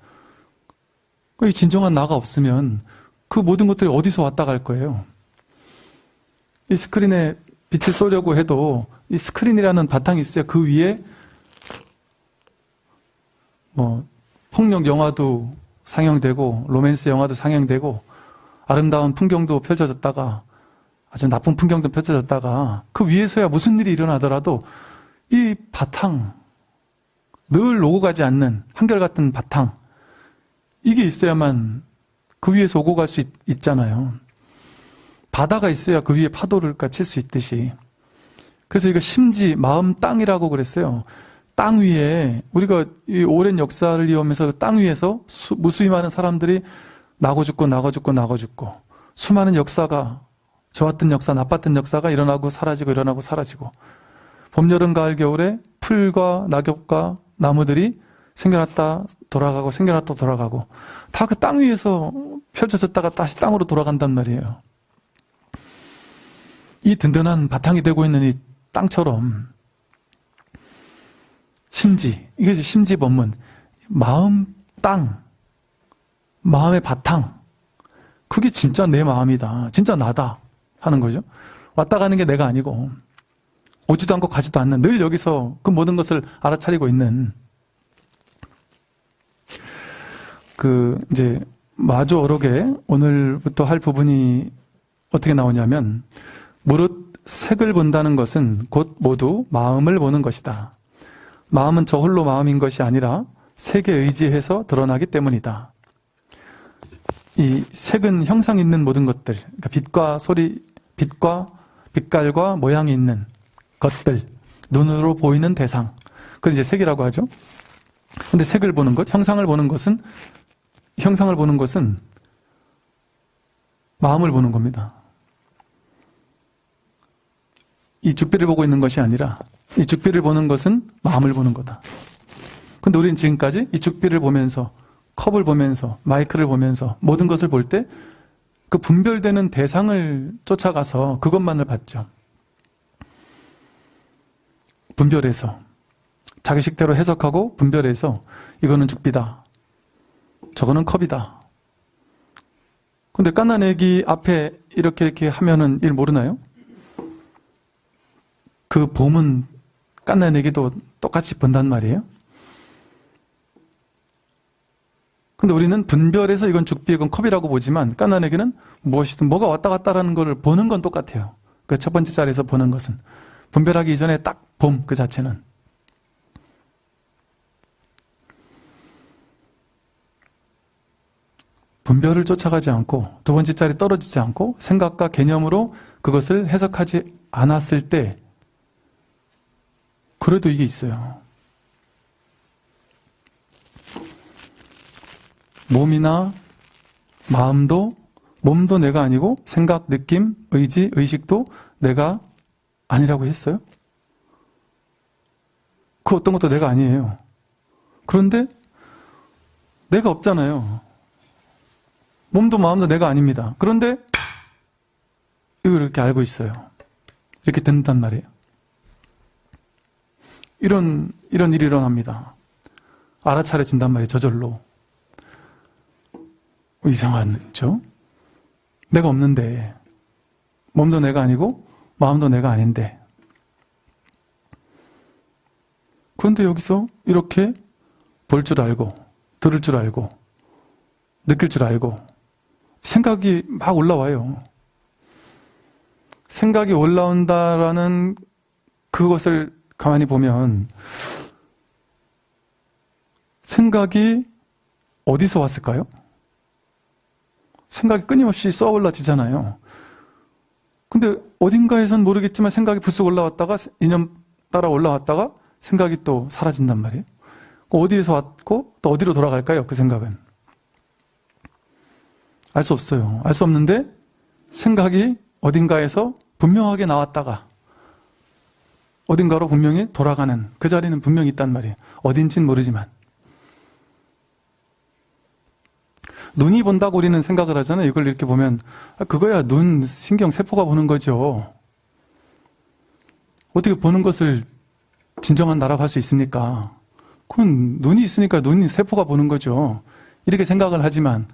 그 진정한 나가 없으면 그 모든 것들이 어디서 왔다 갈 거예요. 이 스크린에 빛을 쏘려고 해도 이 스크린이라는 바탕이 있어야 그 위에 폭력 영화도 상영되고 로맨스 영화도 상영되고 아름다운 풍경도 펼쳐졌다가 아주 나쁜 풍경도 펼쳐졌다가 그 위에서야 무슨 일이 일어나더라도 이 바탕, 늘 오고 가지 않는 한결같은 바탕, 이게 있어야만 그 위에서 오고 갈 수 있잖아요. 바다가 있어야 그 위에 파도를 칠 수 있듯이. 그래서 이거 심지, 마음 땅이라고 그랬어요. 땅 위에, 우리가 이 오랜 역사를 이어오면서 땅 위에서 무수히 많은 사람들이 나고 죽고 수많은 역사가, 좋았던 역사, 나빴던 역사가 일어나고 사라지고 봄, 여름, 가을, 겨울에 풀과 낙엽과 나무들이 생겨났다 돌아가고 다 그 땅 위에서 펼쳐졌다가 다시 땅으로 돌아간단 말이에요. 이 든든한 바탕이 되고 있는 이 땅처럼 심지, 이게 이제 심지 법문, 마음 땅, 마음의 바탕, 그게 진짜 내 마음이다, 진짜 나다 하는 거죠. 왔다 가는 게 내가 아니고 오지도 않고 가지도 않는, 늘 여기서 그 모든 것을 알아차리고 있는, 이제 마조 어록에 오늘부터 할 부분이 어떻게 나오냐면, 무릇 색을 본다는 것은 곧 모두 마음을 보는 것이다. 마음은 저 홀로 마음인 것이 아니라 색에 의지해서 드러나기 때문이다. 이 색은 형상 있는 모든 것들, 그러니까 빛과 소리, 빛깔과 모양이 있는 것들, 눈으로 보이는 대상, 그걸 이제 색이라고 하죠. 근데 색을 보는 것, 형상을 보는 것은 마음을 보는 겁니다. 이 죽비를 보고 있는 것이 아니라 이 죽비를 보는 것은 마음을 보는 거다. 근데 우리는 지금까지 이 죽비를 보면서 컵을 보면서, 마이크를 보면서, 모든 것을 볼 때 그 분별되는 대상을 쫓아가서 그것만을 봤죠. 분별해서, 자기 식대로 해석하고 분별해서 이거는 죽비다, 저거는 컵이다. 근데 갓난애기 앞에 이렇게 하면은 일 모르나요? 그 봄은 갓난애기도 똑같이 본단 말이에요. 근데 우리는 분별해서 이건 죽비, 이건 컵이라고 보지만 갓난애기는 무엇이든 뭐가 왔다 갔다라는 걸 보는 건 똑같아요. 그 첫 번째 자리에서 보는 것은 분별하기 이전에 딱 봄 그 자체는. 분별을 쫓아가지 않고 두 번째 자리 떨어지지 않고 생각과 개념으로 그것을 해석하지 않았을 때 그래도 이게 있어요. 몸이나 몸도 내가 아니고 생각, 느낌, 의지, 의식도 내가 아니라고 했어요? 그 어떤 것도 내가 아니에요. 그런데 내가 없잖아요. 몸도 마음도 내가 아닙니다. 그런데 이걸 이렇게 알고 있어요. 이렇게 된단 말이에요. 이런 일이 일어납니다. 알아차려진단 말이에요. 저절로. 이상하죠? 내가 없는데 몸도 내가 아니고 마음도 내가 아닌데 그런데 여기서 이렇게 볼 줄 알고 들을 줄 알고 느낄 줄 알고 생각이 막 올라와요. 생각이 올라온다라는 그것을 가만히 보면 생각이 어디서 왔을까요? 생각이 끊임없이 쏘아올라지잖아요. 근데 어딘가에선 모르겠지만 생각이 불쑥 올라왔다가 이념 따라 올라왔다가 생각이 또 사라진단 말이에요. 어디에서 왔고 또 어디로 돌아갈까요? 그 생각은. 알 수 없어요. 알 수 없는데 생각이 어딘가에서 분명하게 나왔다가 어딘가로 분명히 돌아가는 그 자리는 분명히 있단 말이에요. 어딘진 모르지만. 눈이 본다고 우리는 생각을 하잖아요. 이걸 이렇게 보면 그거야 눈 신경 세포가 보는 거죠. 어떻게 보는 것을 진정한 나라고 할 수 있습니까? 그건 눈이 있으니까 눈이 세포가 보는 거죠. 이렇게 생각을 하지만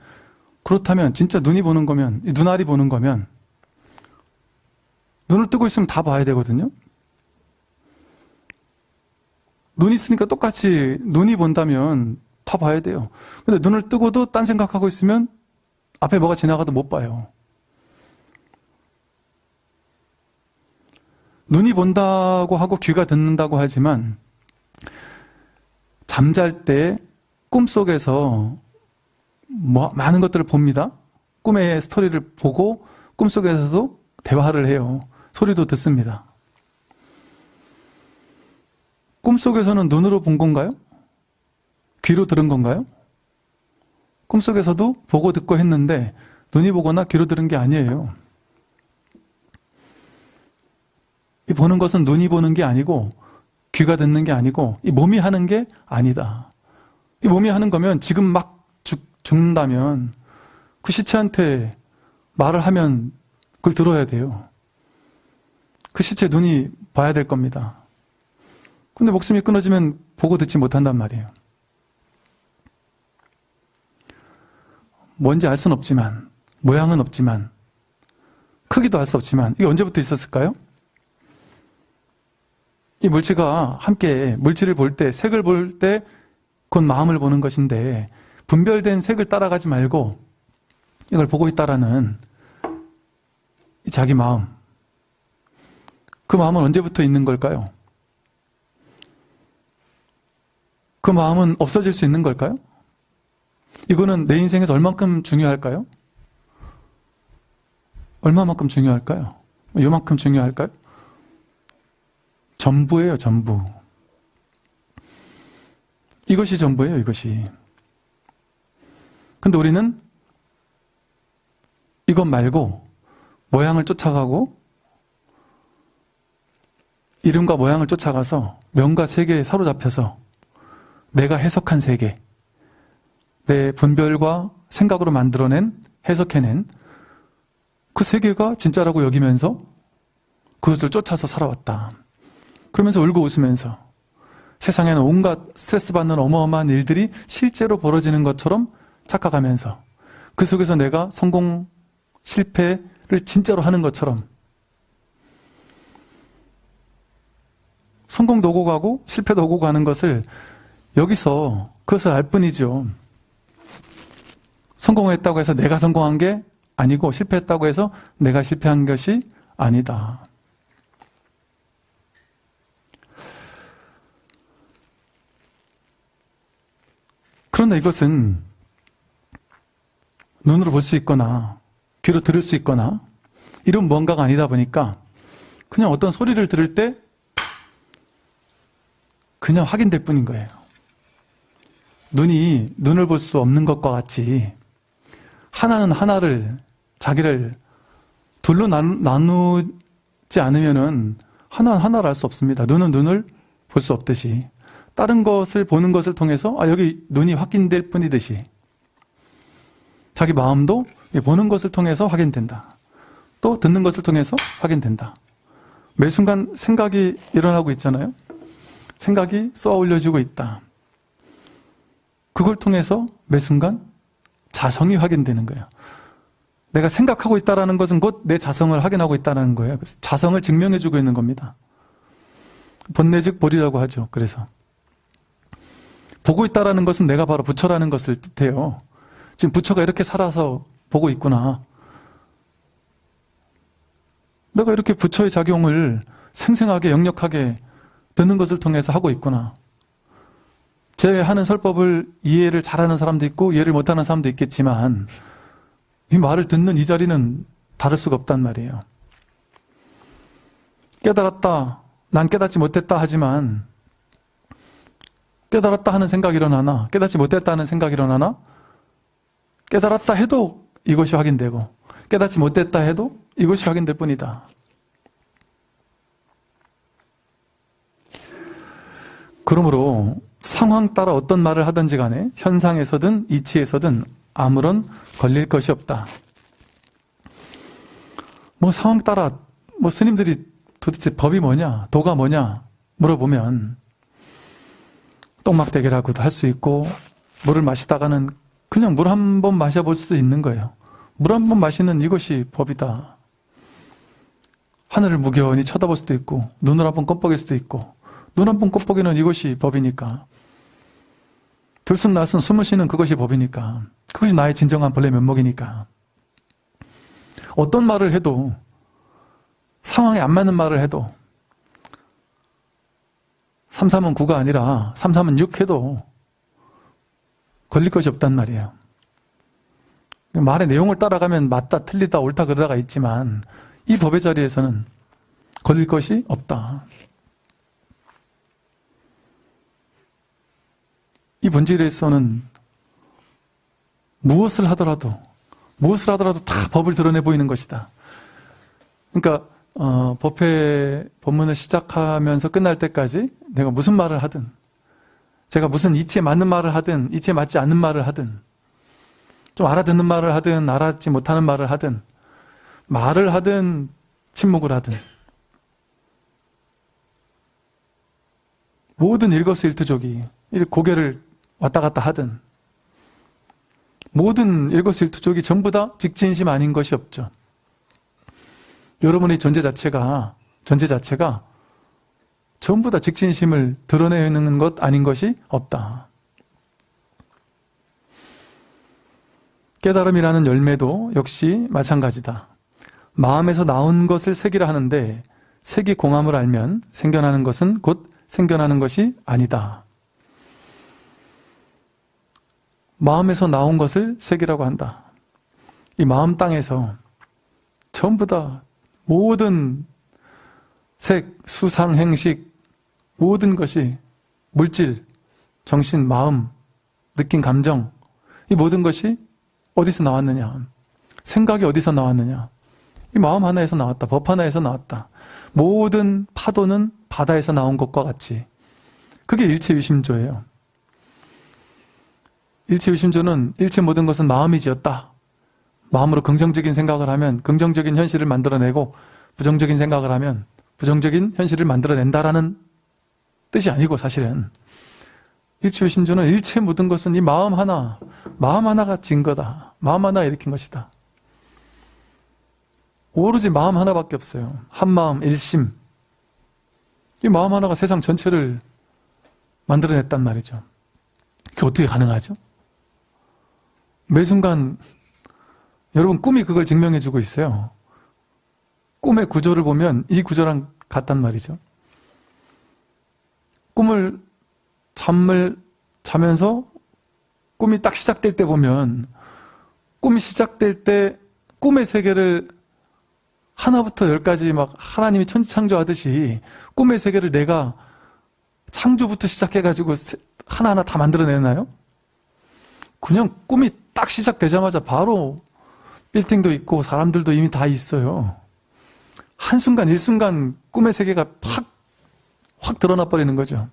그렇다면 진짜 눈이 보는 거면 눈알이 보는 거면 눈을 뜨고 있으면 다 봐야 되거든요. 눈이 있으니까 똑같이 눈이 본다면 다 봐야 돼요. 근데 눈을 뜨고도 딴 생각하고 있으면 앞에 뭐가 지나가도 못 봐요. 눈이 본다고 하고 귀가 듣는다고 하지만 잠잘 때 꿈속에서 많은 것들을 봅니다. 꿈의 스토리를 보고 꿈속에서도 대화를 해요. 소리도 듣습니다. 꿈속에서는 눈으로 본 건가요? 귀로 들은 건가요? 꿈속에서도 보고 듣고 했는데 눈이 보거나 귀로 들은 게 아니에요. 이 보는 것은 눈이 보는 게 아니고 귀가 듣는 게 아니고 이 몸이 하는 게 아니다. 이 몸이 하는 거면 지금 막 죽는다면 그 시체한테 말을 하면 그걸 들어야 돼요. 그 시체 눈이 봐야 될 겁니다. 근데 목숨이 끊어지면 보고 듣지 못한단 말이에요. 뭔지 알 수는 없지만 모양은 없지만 크기도 알 수 없지만 이게 언제부터 있었을까요? 이 물질과 함께 물질을 볼 때 색을 볼 때 그건 마음을 보는 것인데 분별된 색을 따라가지 말고 이걸 보고 있다라는 자기 마음, 그 마음은 언제부터 있는 걸까요? 그 마음은 없어질 수 있는 걸까요? 이거는 내 인생에서 얼만큼 중요할까요? 얼마만큼 중요할까요? 요만큼 중요할까요? 전부예요, 전부. 이것이 전부예요, 이것이. 근데 우리는 이것 말고 모양을 쫓아가고 이름과 모양을 쫓아가서 명과 세계에 사로잡혀서 내가 해석한 세계, 내 분별과 생각으로 만들어낸, 해석해낸 그 세계가 진짜라고 여기면서 그것을 쫓아서 살아왔다. 그러면서 울고 웃으면서 세상에는 온갖 스트레스 받는 어마어마한 일들이 실제로 벌어지는 것처럼 착각하면서 그 속에서 내가 성공, 실패를 진짜로 하는 것처럼 성공도 오고 가고 실패도 오고 가는 것을 여기서 그것을 알 뿐이죠. 성공했다고 해서 내가 성공한 게 아니고 실패했다고 해서 내가 실패한 것이 아니다. 그러나 이것은 눈으로 볼 수 있거나 귀로 들을 수 있거나 이런 무언가가 아니다 보니까 그냥 어떤 소리를 들을 때 그냥 확인될 뿐인 거예요. 눈이 눈을 볼 수 없는 것과 같이 하나는 하나를 자기를 둘로 나누지 않으면은 하나는 하나를 알 수 없습니다. 눈은 눈을 볼 수 없듯이 다른 것을 보는 것을 통해서 여기 눈이 확인될 뿐이듯이 자기 마음도 보는 것을 통해서 확인된다. 또 듣는 것을 통해서 확인된다. 매 순간 생각이 일어나고 있잖아요. 생각이 쏘아 올려지고 있다. 그걸 통해서 매 순간 자성이 확인되는 거예요. 내가 생각하고 있다는 것은 곧 내 자성을 확인하고 있다는 거예요. 그래서 자성을 증명해주고 있는 겁니다. 본내즉 볼이라고 하죠. 그래서 보고 있다는 것은 내가 바로 부처라는 것을 뜻해요. 지금 부처가 이렇게 살아서 보고 있구나. 내가 이렇게 부처의 작용을 생생하게 역력하게 듣는 것을 통해서 하고 있구나. 제 하는 설법을 이해를 잘하는 사람도 있고 이해를 못하는 사람도 있겠지만 이 말을 듣는 이 자리는 다를 수가 없단 말이에요. 깨달았다, 난 깨닫지 못했다 하지만 깨달았다 하는 생각이 일어나나 깨닫지 못했다 하는 생각이 일어나나 깨달았다 해도 이것이 확인되고 깨닫지 못했다 해도 이것이 확인될 뿐이다. 그러므로 상황 따라 어떤 말을 하든지 간에 현상에서든 이치에서든 아무런 걸릴 것이 없다. 상황 따라 스님들이 도대체 법이 뭐냐, 도가 뭐냐 물어보면 똥막대기라고도 할 수 있고 물을 마시다가는 그냥 물 한 번 마셔볼 수도 있는 거예요. 물 한 번 마시는 이것이 법이다. 하늘을 무견히 쳐다볼 수도 있고 눈을 한 번 껌뻑일 수도 있고 눈 한 번 껌뻑이는 이것이 법이니까 들숨날숨 숨을 쉬는 그것이 법이니까 그것이 나의 진정한 본래 면목이니까 어떤 말을 해도 상황에 안 맞는 말을 해도 3-3은 9가 아니라 3-3은 6 해도 걸릴 것이 없단 말이에요. 말의 내용을 따라가면 맞다 틀리다 옳다 그러다가 있지만 이 법의 자리에서는 걸릴 것이 없다. 이 본질에서는 무엇을 하더라도 다 법을 드러내 보이는 것이다. 그러니까 법회 법문을 시작하면서 끝날 때까지 내가 무슨 말을 하든 제가 무슨 이치에 맞는 말을 하든 이치에 맞지 않는 말을 하든 좀 알아듣는 말을 하든 알아듣지 못하는 말을 하든 말을 하든 침묵을 하든 모든 일거수일투족이 고개를 왔다 갔다 하든 모든 일거수일투족이 전부 다 직진심 아닌 것이 없죠. 여러분의 존재 자체가 전부 다 직진심을 드러내는 것 아닌 것이 없다. 깨달음이라는 열매도 역시 마찬가지다. 마음에서 나온 것을 색이라 하는데 색이 공함을 알면 생겨나는 것은 곧 생겨나는 것이 아니다. 마음에서 나온 것을 색이라고 한다. 이 마음 땅에서 전부 다 모든 색, 수상, 행식 모든 것이 물질, 정신, 마음, 느낌, 감정 이 모든 것이 어디서 나왔느냐? 생각이 어디서 나왔느냐? 이 마음 하나에서 나왔다. 법 하나에서 나왔다. 모든 파도는 바다에서 나온 것과 같이 그게 일체유심조예요. 일체의심조는 일체 모든 것은 마음이 지었다. 마음으로 긍정적인 생각을 하면 긍정적인 현실을 만들어내고 부정적인 생각을 하면 부정적인 현실을 만들어낸다라는 뜻이 아니고 사실은 일체의심조는 일체 모든 것은 이 마음 하나가 진 거다. 마음 하나 일으킨 것이다. 오로지 마음 하나밖에 없어요. 한마음 일심. 이 마음 하나가 세상 전체를 만들어냈단 말이죠. 그게 어떻게 가능하죠? 매 순간 여러분 꿈이 그걸 증명해주고 있어요. 꿈의 구조를 보면 이 구조랑 같단 말이죠. 잠을 자면서 꿈이 딱 시작될 때 보면 꿈이 시작될 때 꿈의 세계를 하나부터 열까지 막 하나님이 천지창조하듯이 꿈의 세계를 내가 창조부터 시작해가지고 하나하나 다 만들어내나요? 그냥 꿈이 딱 시작되자마자 바로 빌딩도 있고 사람들도 이미 다 있어요. 한순간 일순간 꿈의 세계가 확 드러나 버리는 거죠.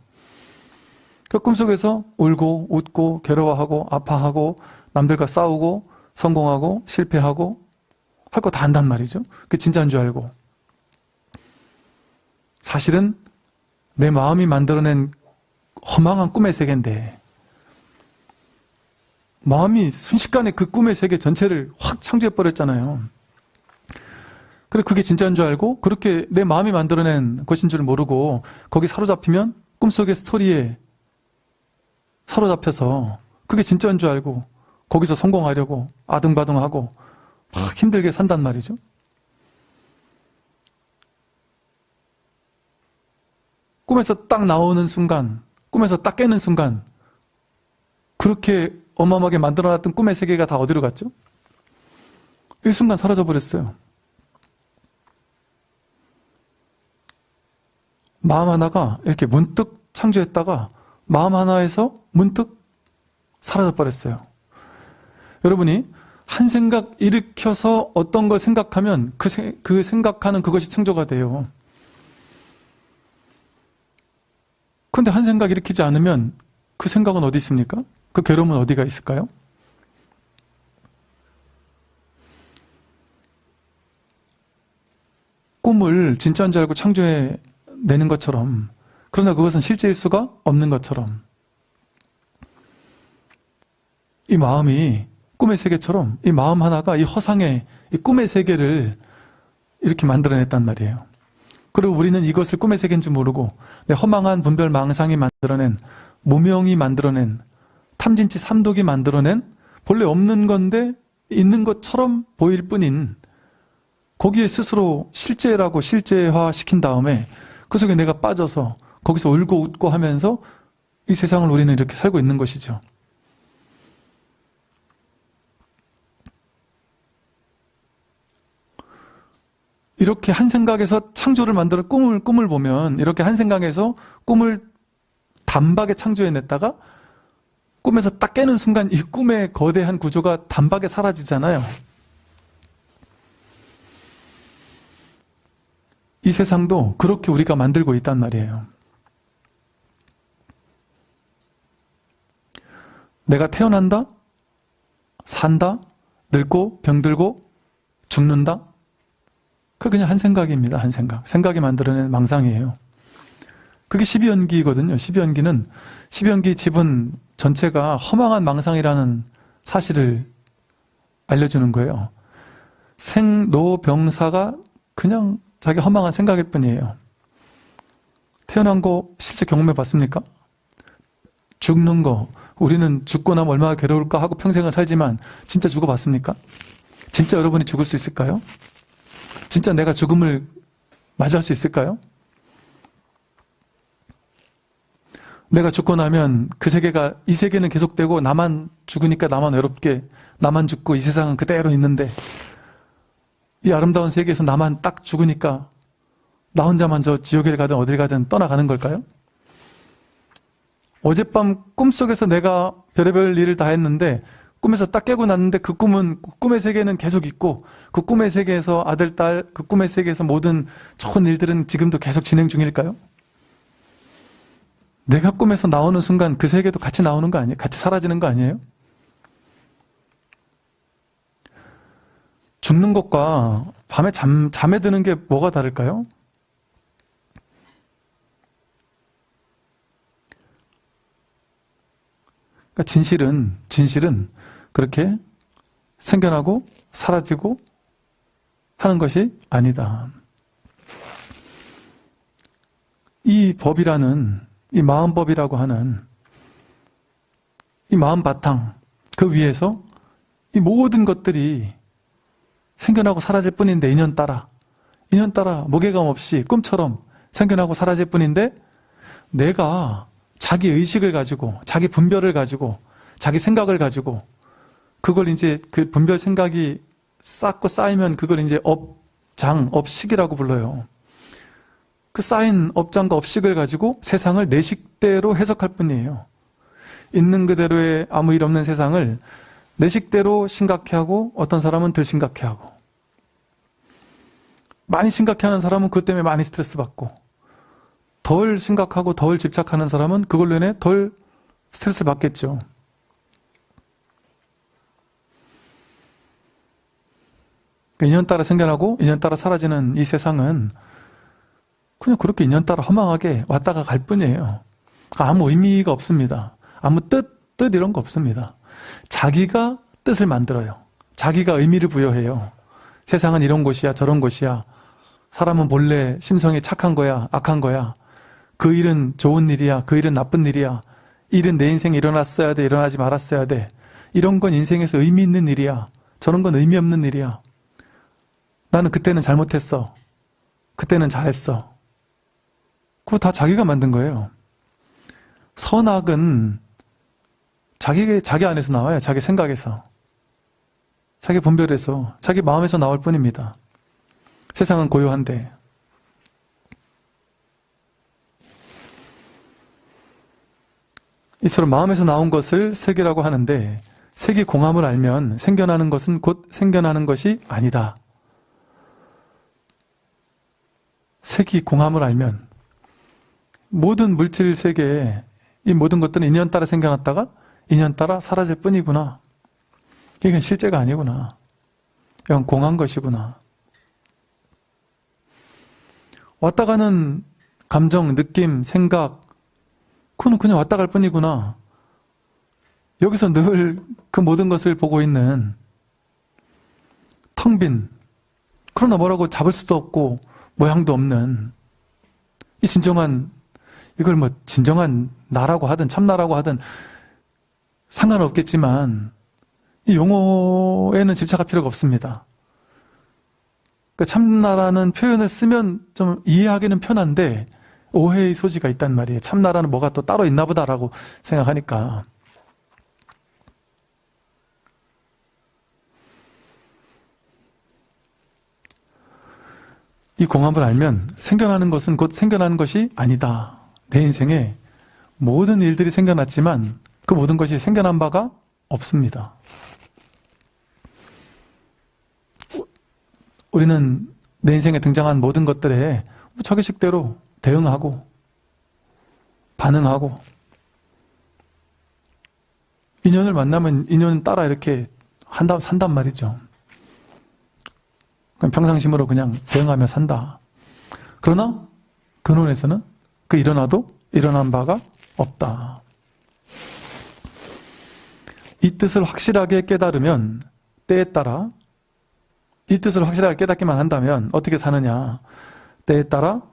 그 꿈속에서 울고 웃고 괴로워하고 아파하고 남들과 싸우고 성공하고 실패하고 할 거 다 한단 말이죠. 그게 진짜인 줄 알고. 사실은 내 마음이 만들어낸 허망한 꿈의 세계인데 마음이 순식간에 그 꿈의 세계 전체를 확 창조해버렸잖아요. 그래 그게 진짜인 줄 알고 그렇게 내 마음이 만들어낸 것인 줄 모르고 거기 사로잡히면 꿈속의 스토리에 사로잡혀서 그게 진짜인 줄 알고 거기서 성공하려고 아등바등하고 막 힘들게 산단 말이죠. 꿈에서 딱 나오는 순간, 꿈에서 딱 깨는 순간 그렇게 어마어마하게 만들어놨던 꿈의 세계가 다 어디로 갔죠? 일순간 사라져버렸어요. 마음 하나가 이렇게 문득 창조했다가 마음 하나에서 문득 사라져버렸어요. 여러분이 한 생각 일으켜서 어떤 걸 생각하면 그 생각하는 그것이 창조가 돼요. 그런데 한 생각 일으키지 않으면 그 생각은 어디 있습니까? 그 괴로움은 어디가 있을까요? 꿈을 진짜인 줄 알고 창조해내는 것처럼 그러나 그것은 실제일 수가 없는 것처럼 이 마음이 꿈의 세계처럼 이 마음 하나가 이 허상의 이 꿈의 세계를 이렇게 만들어냈단 말이에요. 그리고 우리는 이것을 꿈의 세계인 줄 모르고 내 허망한 분별 망상이 만들어낸 무명이 만들어낸 탐진치 삼독이 만들어낸 본래 없는 건데 있는 것처럼 보일 뿐인 거기에 스스로 실제라고 실제화시킨 다음에 그 속에 내가 빠져서 거기서 울고 웃고 하면서 이 세상을 우리는 이렇게 살고 있는 것이죠. 이렇게 한 생각에서 창조를 만들어 꿈을 보면 이렇게 한 생각에서 꿈을 단박에 창조해냈다가 꿈에서 딱 깨는 순간 이 꿈의 거대한 구조가 단박에 사라지잖아요. 이 세상도 그렇게 우리가 만들고 있단 말이에요. 내가 태어난다, 산다, 늙고 병들고 죽는다. 그게 그냥 한 생각입니다. 한 생각. 생각이 만들어낸 망상이에요. 그게 12연기거든요. 12연기 지분 전체가 허망한 망상이라는 사실을 알려주는 거예요. 생로병사가 그냥 자기 허망한 생각일 뿐이에요. 태어난 거 실제 경험해 봤습니까? 죽는 거, 우리는 죽고 나면 얼마나 괴로울까 하고 평생을 살지만 진짜 죽어봤습니까? 진짜 여러분이 죽을 수 있을까요? 진짜 내가 죽음을 맞이할 수 있을까요? 내가 죽고 나면 그 세계가, 이 세계는 계속되고 나만 죽으니까 나만 외롭게, 나만 죽고 이 세상은 그대로 있는데 이 아름다운 세계에서 나만 딱 죽으니까 나 혼자만 저 지옥에 가든 어딜 가든 떠나가는 걸까요? 어젯밤 꿈속에서 내가 별의별 일을 다 했는데 꿈에서 딱 깨고 났는데 그 꿈의 세계는 계속 있고 그 꿈의 세계에서 아들, 딸, 그 꿈의 세계에서 모든 좋은 일들은 지금도 계속 진행 중일까요? 내가 꿈에서 나오는 순간 그 세계도 같이 나오는 거 아니에요? 같이 사라지는 거 아니에요? 죽는 것과 밤에 잠에 드는 게 뭐가 다를까요? 그러니까 진실은 그렇게 생겨나고 사라지고 하는 것이 아니다. 이 법이라는, 이 마음법이라고 하는 이 마음 바탕, 그 위에서 이 모든 것들이 생겨나고 사라질 뿐인데 인연 따라 무게감 없이 꿈처럼 생겨나고 사라질 뿐인데 내가 자기 의식을 가지고 자기 분별을 가지고 자기 생각을 가지고 그걸 이제 그 분별 생각이 쌓고 쌓이면 그걸 이제 업식이라고 불러요. 그 쌓인 업장과 업식을 가지고 세상을 내 식대로 해석할 뿐이에요. 있는 그대로의 아무 일 없는 세상을 내 식대로 심각해하고 어떤 사람은 덜 심각해하고 많이 심각해하는 사람은 그것 때문에 많이 스트레스 받고 덜 심각하고 덜 집착하는 사람은 그걸로 인해 덜 스트레스를 받겠죠. 인연 따라 생겨나고 인연 따라 사라지는 이 세상은 그냥 그렇게 인연 따라 허망하게 왔다가 갈 뿐이에요. 아무 의미가 없습니다. 아무 뜻 이런 거 없습니다. 자기가 뜻을 만들어요. 자기가 의미를 부여해요. 세상은 이런 곳이야, 저런 곳이야. 사람은 본래 심성이 착한 거야, 악한 거야. 그 일은 좋은 일이야, 그 일은 나쁜 일이야. 일은 내 인생에 일어났어야 돼, 일어나지 말았어야 돼. 이런 건 인생에서 의미 있는 일이야. 저런 건 의미 없는 일이야. 나는 그때는 잘못했어. 그때는 잘했어. 그거 다 자기가 만든 거예요. 선악은 자기 안에서 나와요. 자기 생각에서. 자기 분별에서. 자기 마음에서 나올 뿐입니다. 세상은 고요한데. 이처럼 마음에서 나온 것을 색이라고 하는데 색이 공함을 알면 생겨나는 것은 곧 생겨나는 것이 아니다. 색이 공함을 알면 모든 물질 세계에 이 모든 것들은 인연 따라 생겨났다가 인연 따라 사라질 뿐이구나. 이건 실제가 아니구나. 이건 공한 것이구나. 왔다 가는 감정, 느낌, 생각 그건 그냥 왔다 갈 뿐이구나. 여기서 늘 그 모든 것을 보고 있는 텅 빈, 그러나 뭐라고 잡을 수도 없고 모양도 없는 이 진정한, 이걸 뭐 진정한 나라고 하든 참나라고 하든 상관없겠지만 이 용어에는 집착할 필요가 없습니다. 그러니까 참나라는 표현을 쓰면 좀 이해하기는 편한데 오해의 소지가 있단 말이에요. 참나라는 뭐가 또 따로 있나 보다라고 생각하니까. 이 공함을 알면 생겨나는 것은 곧 생겨나는 것이 아니다. 내 인생에 모든 일들이 생겨났지만 그 모든 것이 생겨난 바가 없습니다. 우리는 내 인생에 등장한 모든 것들에 자기 식대로 대응하고 반응하고 인연을 만나면 인연 따라 이렇게 산단 말이죠. 그냥 평상심으로 그냥 대응하며 산다. 그러나 근원에서는 그 일어나도 일어난 바가 없다. 이 뜻을 확실하게 깨달으면 때에 따라 이 뜻을 확실하게 깨닫기만 한다면 어떻게 사느냐. 때에 따라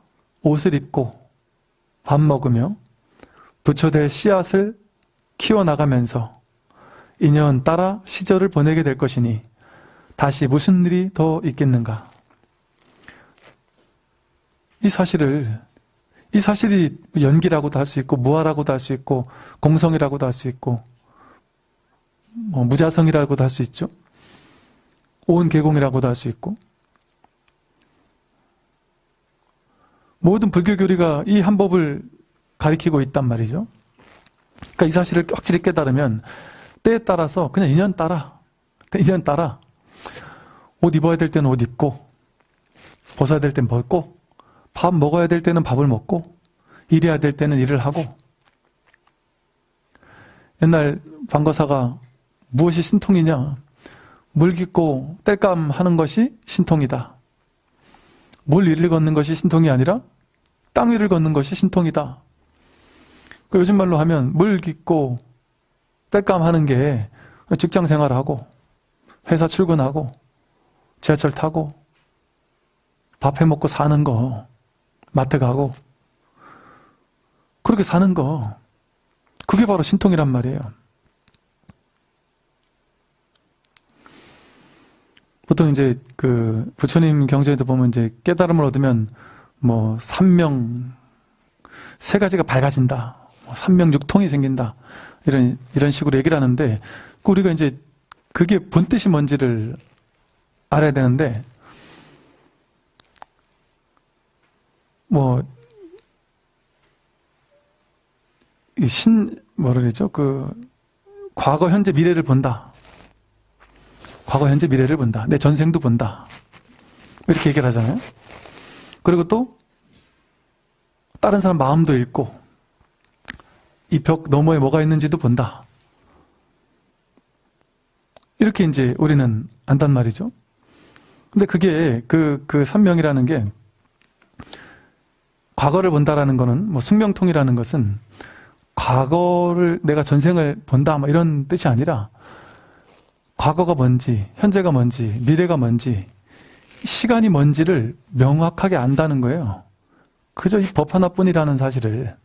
옷을 입고 밥 먹으며 부처될 씨앗을 키워나가면서 인연 따라 시절을 보내게 될 것이니 다시 무슨 일이 더 있겠는가. 이 사실이 연기라고도 할 수 있고 무아라고도 할 수 있고 공성이라고도 할 수 있고 무자성이라고도 할 수 있죠. 온 개공이라고도 할 수 있고 모든 불교 교리가 이 한 법을 가리키고 있단 말이죠. 그러니까 이 사실을 확실히 깨달으면 때에 따라서 그냥 인연 따라 옷 입어야 될 때는 옷 입고 벗어야 될 때는 벗고 밥 먹어야 될 때는 밥을 먹고 일해야 될 때는 일을 하고. 옛날 방거사가 무엇이 신통이냐, 물 깊고 땔감 하는 것이 신통이다. 물 위를 걷는 것이 신통이 아니라 땅 위를 걷는 것이 신통이다. 그 요즘 말로 하면 물 깊고 땔감 하는 게 직장 생활하고 회사 출근하고 지하철 타고 밥 해 먹고 사는 거, 마트 가고 그렇게 사는 거, 그게 바로 신통이란 말이에요. 보통 이제 그 부처님 경전에도 보면 이제 깨달음을 얻으면 뭐 삼명 세 가지가 밝아진다, 삼명육통이 생긴다, 이런 식으로 얘기를 하는데, 우리가 이제 그게 본 뜻이 뭔지를 알아야 되는데, 뭐 뭐라 그러죠? 그 과거, 현재, 미래를 본다. 과거, 현재, 미래를 본다. 내 전생도 본다. 이렇게 얘기를 하잖아요. 그리고 또 다른 사람 마음도 읽고 이 벽 너머에 뭐가 있는지도 본다. 이렇게 이제 우리는 안단 말이죠. 근데 그게 그 삼명이라는 게, 과거를 본다라는 거는, 뭐 숙명통이라는 것은 과거를, 내가 전생을 본다 뭐 이런 뜻이 아니라, 과거가 뭔지, 현재가 뭔지, 미래가 뭔지, 시간이 뭔지를 명확하게 안다는 거예요. 그저 이 법 하나뿐이라는 사실을,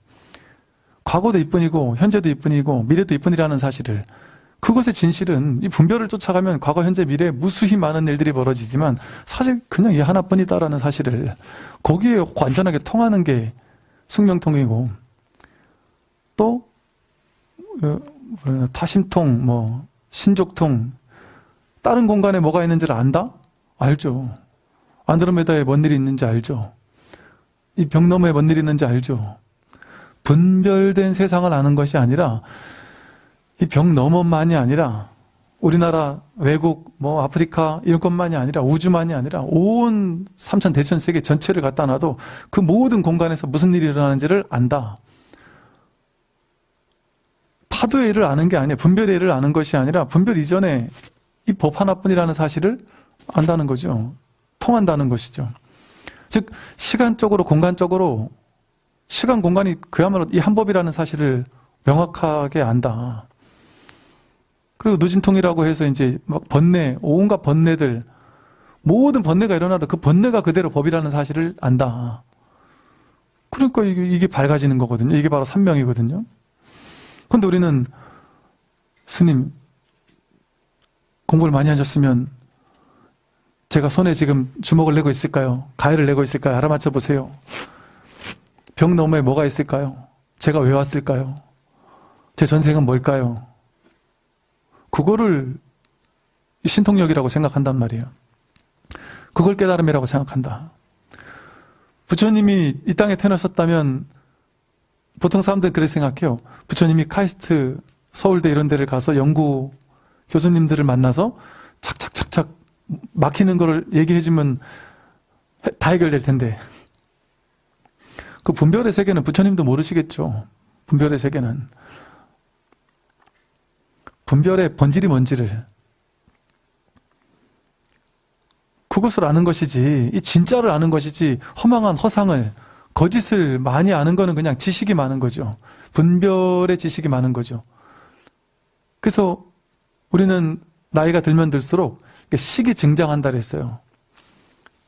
과거도 이뿐이고 현재도 이뿐이고 미래도 이뿐이라는 사실을, 그것의 진실은 이 분별을 쫓아가면 과거, 현재, 미래에 무수히 많은 일들이 벌어지지만 사실 그냥 이 하나뿐이다라는 사실을, 거기에 완전하게 통하는 게 숙명통이고, 또 타심통, 뭐 신족통, 다른 공간에 뭐가 있는지를 안다? 알죠. 안드로메다에 뭔 일이 있는지 알죠. 이 벽 너머에 뭔 일이 있는지 알죠. 분별된 세상을 아는 것이 아니라, 이 벽 너머만이 아니라 우리나라, 외국, 뭐 아프리카 이런 것만이 아니라, 우주만이 아니라 온 삼천 대천 세계 전체를 갖다 놔도 그 모든 공간에서 무슨 일이 일어나는지를 안다. 파도의 일을 아는 게 아니에요. 분별의 일을 아는 것이 아니라, 분별 이전에 이 법 하나뿐이라는 사실을 안다는 거죠. 통한다는 것이죠. 즉 시간적으로, 공간적으로, 시간 공간이 그야말로 이 한 법이라는 사실을 명확하게 안다. 그리고 누진통이라고 해서 이제 막 번뇌, 온갖 번뇌들, 모든 번뇌가 일어나도 그 번뇌가 그대로 법이라는 사실을 안다. 그러니까 이게 밝아지는 거거든요. 이게 바로 삼명이거든요. 그런데 우리는, 스님 공부를 많이 하셨으면 제가 손에 지금 주먹을 내고 있을까요? 가해를 내고 있을까요? 알아맞혀 보세요. 벽 너머에 뭐가 있을까요? 제가 왜 왔을까요? 제 전생은 뭘까요? 그거를 신통력이라고 생각한단 말이에요. 그걸 깨달음이라고 생각한다. 부처님이 이 땅에 태어나셨다면, 보통 사람들은 그렇게 생각해요. 부처님이 카이스트, 서울대 이런 데를 가서 연구 교수님들을 만나서 착착착착 막히는 거를 얘기해주면 다 해결될 텐데, 그 분별의 세계는 부처님도 모르시겠죠. 분별의 세계는 분별의 본질이 뭔지를, 그것을 아는 것이지, 이 진짜를 아는 것이지, 허망한 허상을, 거짓을 많이 아는 거는 그냥 지식이 많은 거죠. 분별의 지식이 많은 거죠. 그래서 우리는 나이가 들면 들수록 식이 증장한다 그랬어요.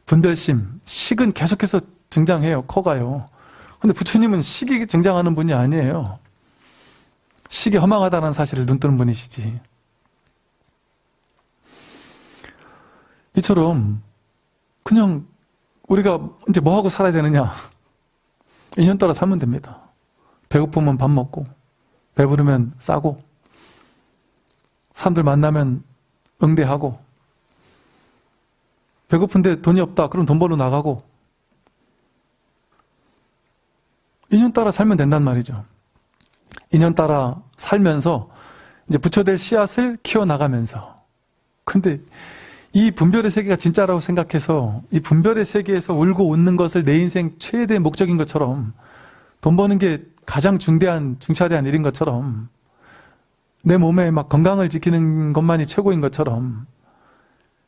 분별심, 식은 계속해서 증장해요. 커가요. 근데 부처님은 식이 증장하는 분이 아니에요. 식이 허망하다는 사실을 눈뜨는 분이시지. 이처럼 그냥 우리가 이제 뭐하고 살아야 되느냐, 인연 따라 살면 됩니다. 배고프면 밥 먹고, 배부르면 싸고, 사람들 만나면 응대하고, 배고픈데 돈이 없다 그럼 돈 벌러 나가고, 인연 따라 살면 된단 말이죠. 인연 따라 살면서 이제 부처될 씨앗을 키워나가면서. 근데 이 분별의 세계가 진짜라고 생각해서 이 분별의 세계에서 울고 웃는 것을 내 인생 최대의 목적인 것처럼, 돈 버는 게 가장 중차대한 일인 것처럼, 내 몸에 막 건강을 지키는 것만이 최고인 것처럼,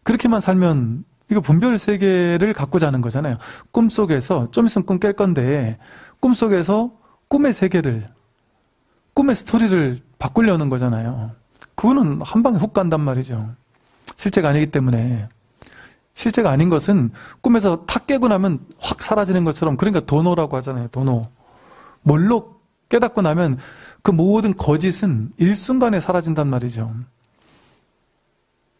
그렇게만 살면 이거 분별 세계를 갖고 자는 거잖아요. 꿈속에서 좀 있으면 꿈 깰 건데 꿈속에서 꿈의 세계를 꿈의 스토리를 바꾸려는 거잖아요. 그거는 한 방에 훅 간단 말이죠. 실제가 아니기 때문에. 실제가 아닌 것은 꿈에서 탁 깨고 나면 확 사라지는 것처럼, 그러니까 도노라고 하잖아요. 도노. 뭘로 깨닫고 나면 그 모든 거짓은 일순간에 사라진단 말이죠.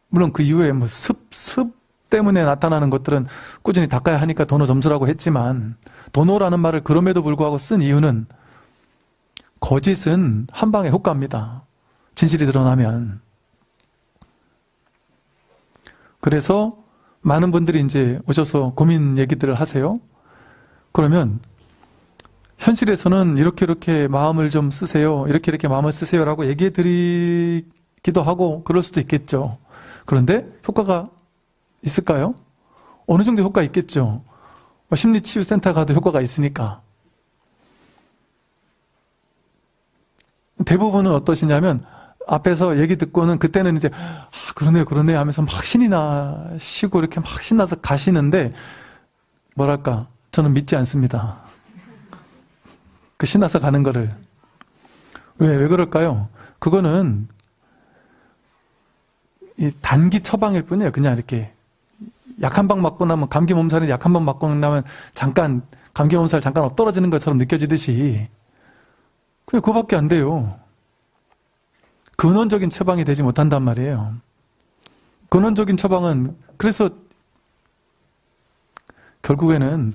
물론 그 이후에 뭐 습 때문에 나타나는 것들은 꾸준히 닦아야 하니까 도노 점수라고 했지만, 도노라는 말을 그럼에도 불구하고 쓴 이유는 거짓은 한 방에 훅 갑니다. 진실이 드러나면. 그래서 많은 분들이 이제 오셔서 고민 얘기들을 하세요. 그러면 현실에서는 이렇게 마음을 좀 쓰세요. 이렇게 마음을 쓰세요라고 얘기해 드리기도 하고 그럴 수도 있겠죠. 그런데 효과가 있을까요? 어느 정도 효과 있겠죠. 심리치유센터 가도 효과가 있으니까. 대부분은 어떠시냐면 앞에서 얘기 듣고는 그때는 이제 그러네 하면서 막 신이 나시고 이렇게 막 신나서 가시는데 뭐랄까 저는 믿지 않습니다. 그 신나서 가는 거를. 왜 그럴까요? 그거는 이 단기 처방일 뿐이에요. 그냥 이렇게 약한 방 맞고 나면 감기 몸살이 약한 방 맞고 나면 잠깐 감기 몸살 잠깐 떨어지는 것처럼 느껴지듯이 그냥 그거밖에 안 돼요. 근원적인 처방이 되지 못한단 말이에요. 근원적인 처방은 그래서 결국에는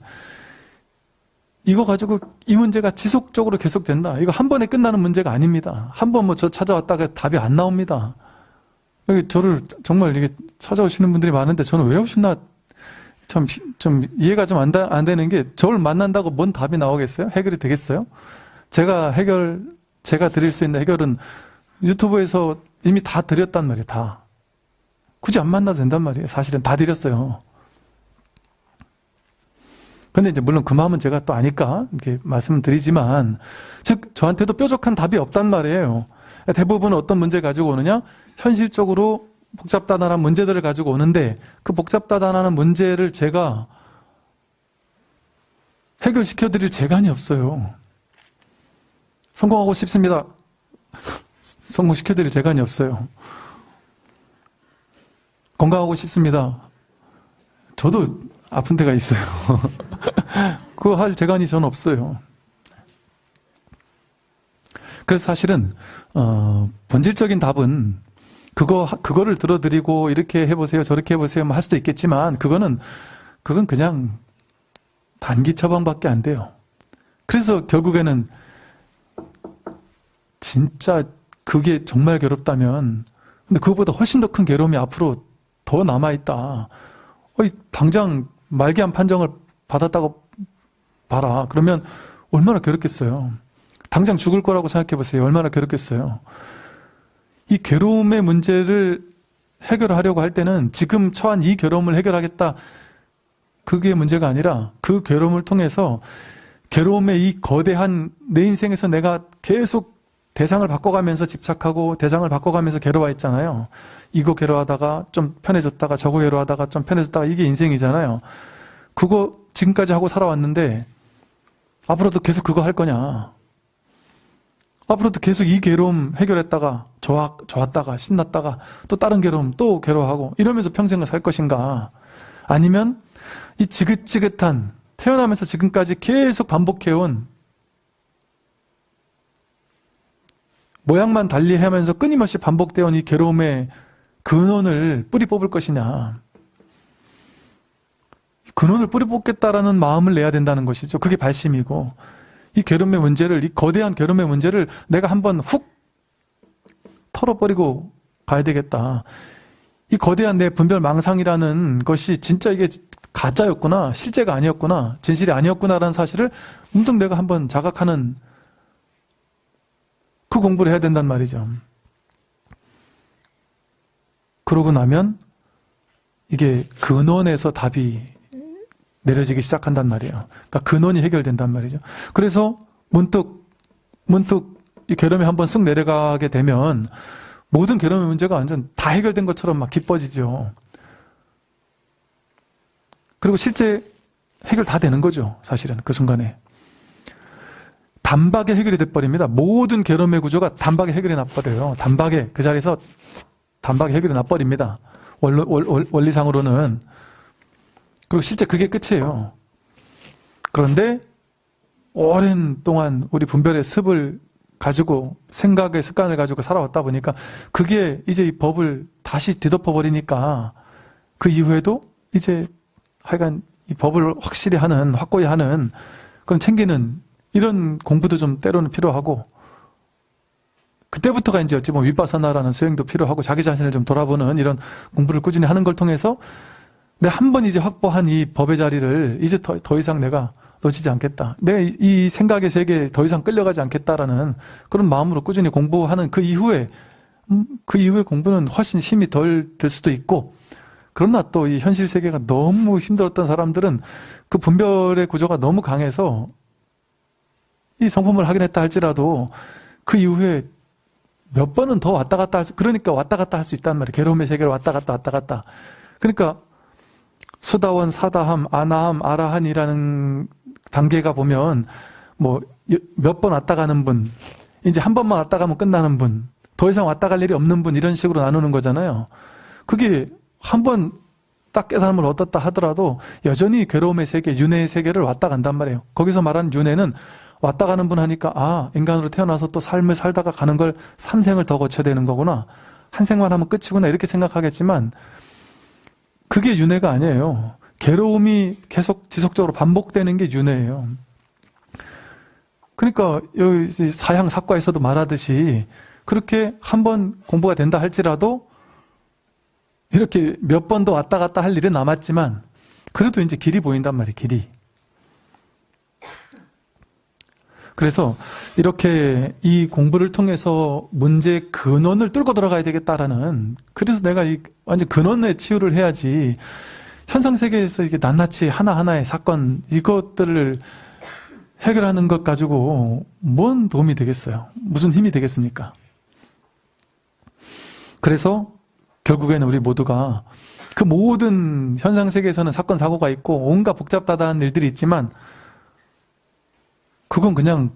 이거 가지고 이 문제가 지속적으로 계속된다. 이거 한 번에 끝나는 문제가 아닙니다. 한 번 뭐 저 찾아왔다가 답이 안 나옵니다. 여기 저를 정말 이게 찾아오시는 분들이 많은데 저는 왜 오시나 좀 이해가 좀 안 되는 게 저를 만난다고 뭔 답이 나오겠어요? 해결이 되겠어요? 제가 드릴 수 있는 해결은 유튜브에서 이미 다 드렸단 말이에요. 다. 굳이 안 만나도 된단 말이에요. 사실은 다 드렸어요. 근데 이제 물론 그 마음은 제가 또 아니까 이렇게 말씀을 드리지만, 즉 저한테도 뾰족한 답이 없단 말이에요. 대부분 어떤 문제 가지고 오느냐? 현실적으로 복잡다단한 문제들을 가지고 오는데 그 복잡다단한 문제를 제가 해결시켜 드릴 재간이 없어요. 성공하고 싶습니다. 성공시켜 드릴 재간이 없어요. 건강하고 싶습니다. 저도 아픈 데가 있어요. 그거 할 재간이 저는 없어요. 그래서 사실은 본질적인 답은 그거를 들어드리고 이렇게 해보세요, 저렇게 해보세요 할 수도 있겠지만 그건 그냥 단기 처방밖에 안 돼요. 그래서 결국에는 진짜 그게 정말 괴롭다면, 근데 그거보다 훨씬 더 큰 괴로움이 앞으로 더 남아있다. 당장 말기암 판정을 받았다고 봐라. 그러면 얼마나 괴롭겠어요. 당장 죽을 거라고 생각해보세요. 얼마나 괴롭겠어요. 이 괴로움의 문제를 해결하려고 할 때는 지금 처한 이 괴로움을 해결하겠다. 그게 문제가 아니라 그 괴로움을 통해서 괴로움의 이 거대한 내 인생에서 내가 계속 대상을 바꿔가면서 집착하고 대상을 바꿔가면서 괴로워했잖아요. 이거 괴로워하다가 좀 편해졌다가 저거 괴로워하다가 좀 편해졌다가 이게 인생이잖아요. 그거 지금까지 하고 살아왔는데 앞으로도 계속 그거 할 거냐. 앞으로도 계속 이 괴로움 해결했다가 좋았다가 신났다가 또 다른 괴로움 또 괴로워하고 이러면서 평생을 살 것인가. 아니면 이 지긋지긋한 태어나면서 지금까지 계속 반복해온 모양만 달리하면서 끊임없이 반복되어 온 이 괴로움의 근원을 뿌리 뽑을 것이냐. 근원을 뿌리 뽑겠다라는 마음을 내야 된다는 것이죠. 그게 발심이고, 이 괴로움의 문제를, 이 거대한 괴로움의 문제를 내가 한번 훅 털어버리고 가야 되겠다. 이 거대한 내 분별망상이라는 것이 진짜 이게 가짜였구나, 실제가 아니었구나, 진실이 아니었구나라는 사실을 문득 내가 한번 자각하는 그 공부를 해야 된단 말이죠. 그러고 나면 이게 근원에서 답이 내려지기 시작한단 말이에요. 그러니까 근원이 해결된단 말이죠. 그래서 문득 이 괴로움이 한번 쓱 내려가게 되면 모든 괴로움의 문제가 완전 다 해결된 것처럼 막 기뻐지죠. 그리고 실제 해결 다 되는 거죠. 사실은 그 순간에. 단박에 해결이 돼버립니다. 모든 괴로움의 구조가 단박에 해결이 나버려요. 단박에 그 자리에서 단박에 해결이 나버립니다. 원리상으로는. 그리고 실제 그게 끝이에요. 그런데 오랜 동안 우리 분별의 습을 가지고 생각의 습관을 가지고 살아왔다 보니까 그게 이제 이 법을 다시 뒤덮어 버리니까 그 이후에도 이제 하여간 이 법을 확실히 하는, 확고히 하는 그런 챙기는 이런 공부도 좀 때로는 필요하고, 그때부터가 이제 어찌 보면 윗바사나라는 수행도 필요하고 자기 자신을 좀 돌아보는 이런 공부를 꾸준히 하는 걸 통해서 내가 한 번 이제 확보한 이 법의 자리를 이제 더 이상 내가 놓치지 않겠다. 내가 이 생각의 세계에 더 이상 끌려가지 않겠다라는 그런 마음으로 꾸준히 공부하는 그 이후에 공부는 훨씬 힘이 덜 들 수도 있고, 그러나 또 이 현실 세계가 너무 힘들었던 사람들은 그 분별의 구조가 너무 강해서 이 성품을 하긴 했다 할지라도 그 이후에 몇 번은 더 왔다 갔다 그러니까 왔다 갔다 할 수 있단 말이에요. 괴로움의 세계를 왔다 갔다. 그러니까 수다원, 사다함, 아나함, 아라한이라는 단계가 보면 뭐 몇 번 왔다 가는 분, 이제 한 번만 왔다 가면 끝나는 분, 더 이상 왔다 갈 일이 없는 분, 이런 식으로 나누는 거잖아요. 그게 한 번 딱 깨달음을 얻었다 하더라도 여전히 괴로움의 세계, 윤회의 세계를 왔다 간단 말이에요. 거기서 말하는 윤회는 왔다 가는 분 하니까 아, 인간으로 태어나서 또 삶을 살다가 가는 걸 3생을 더 거쳐야 되는 거구나, 한 생만 하면 끝이구나, 이렇게 생각하겠지만 그게 윤회가 아니에요. 괴로움이 계속 지속적으로 반복되는 게 윤회예요. 그러니까 여기 사양삭과에서도 말하듯이 그렇게 한 번 공부가 된다 할지라도 이렇게 몇 번 더 왔다 갔다 할 일은 남았지만 그래도 이제 길이 보인단 말이에요. 길이. 그래서 이렇게 이 공부를 통해서 문제의 근원을 뚫고 들어가야 되겠다라는, 그래서 내가 이 완전 근원의 치유를 해야지 현상세계에서 이게 낱낱이 하나하나의 사건 이것들을 해결하는 것 가지고 뭔 도움이 되겠어요? 무슨 힘이 되겠습니까? 그래서 결국에는 우리 모두가 그 모든 현상세계에서는 사건 사고가 있고 온갖 복잡다단한 일들이 있지만 그건 그냥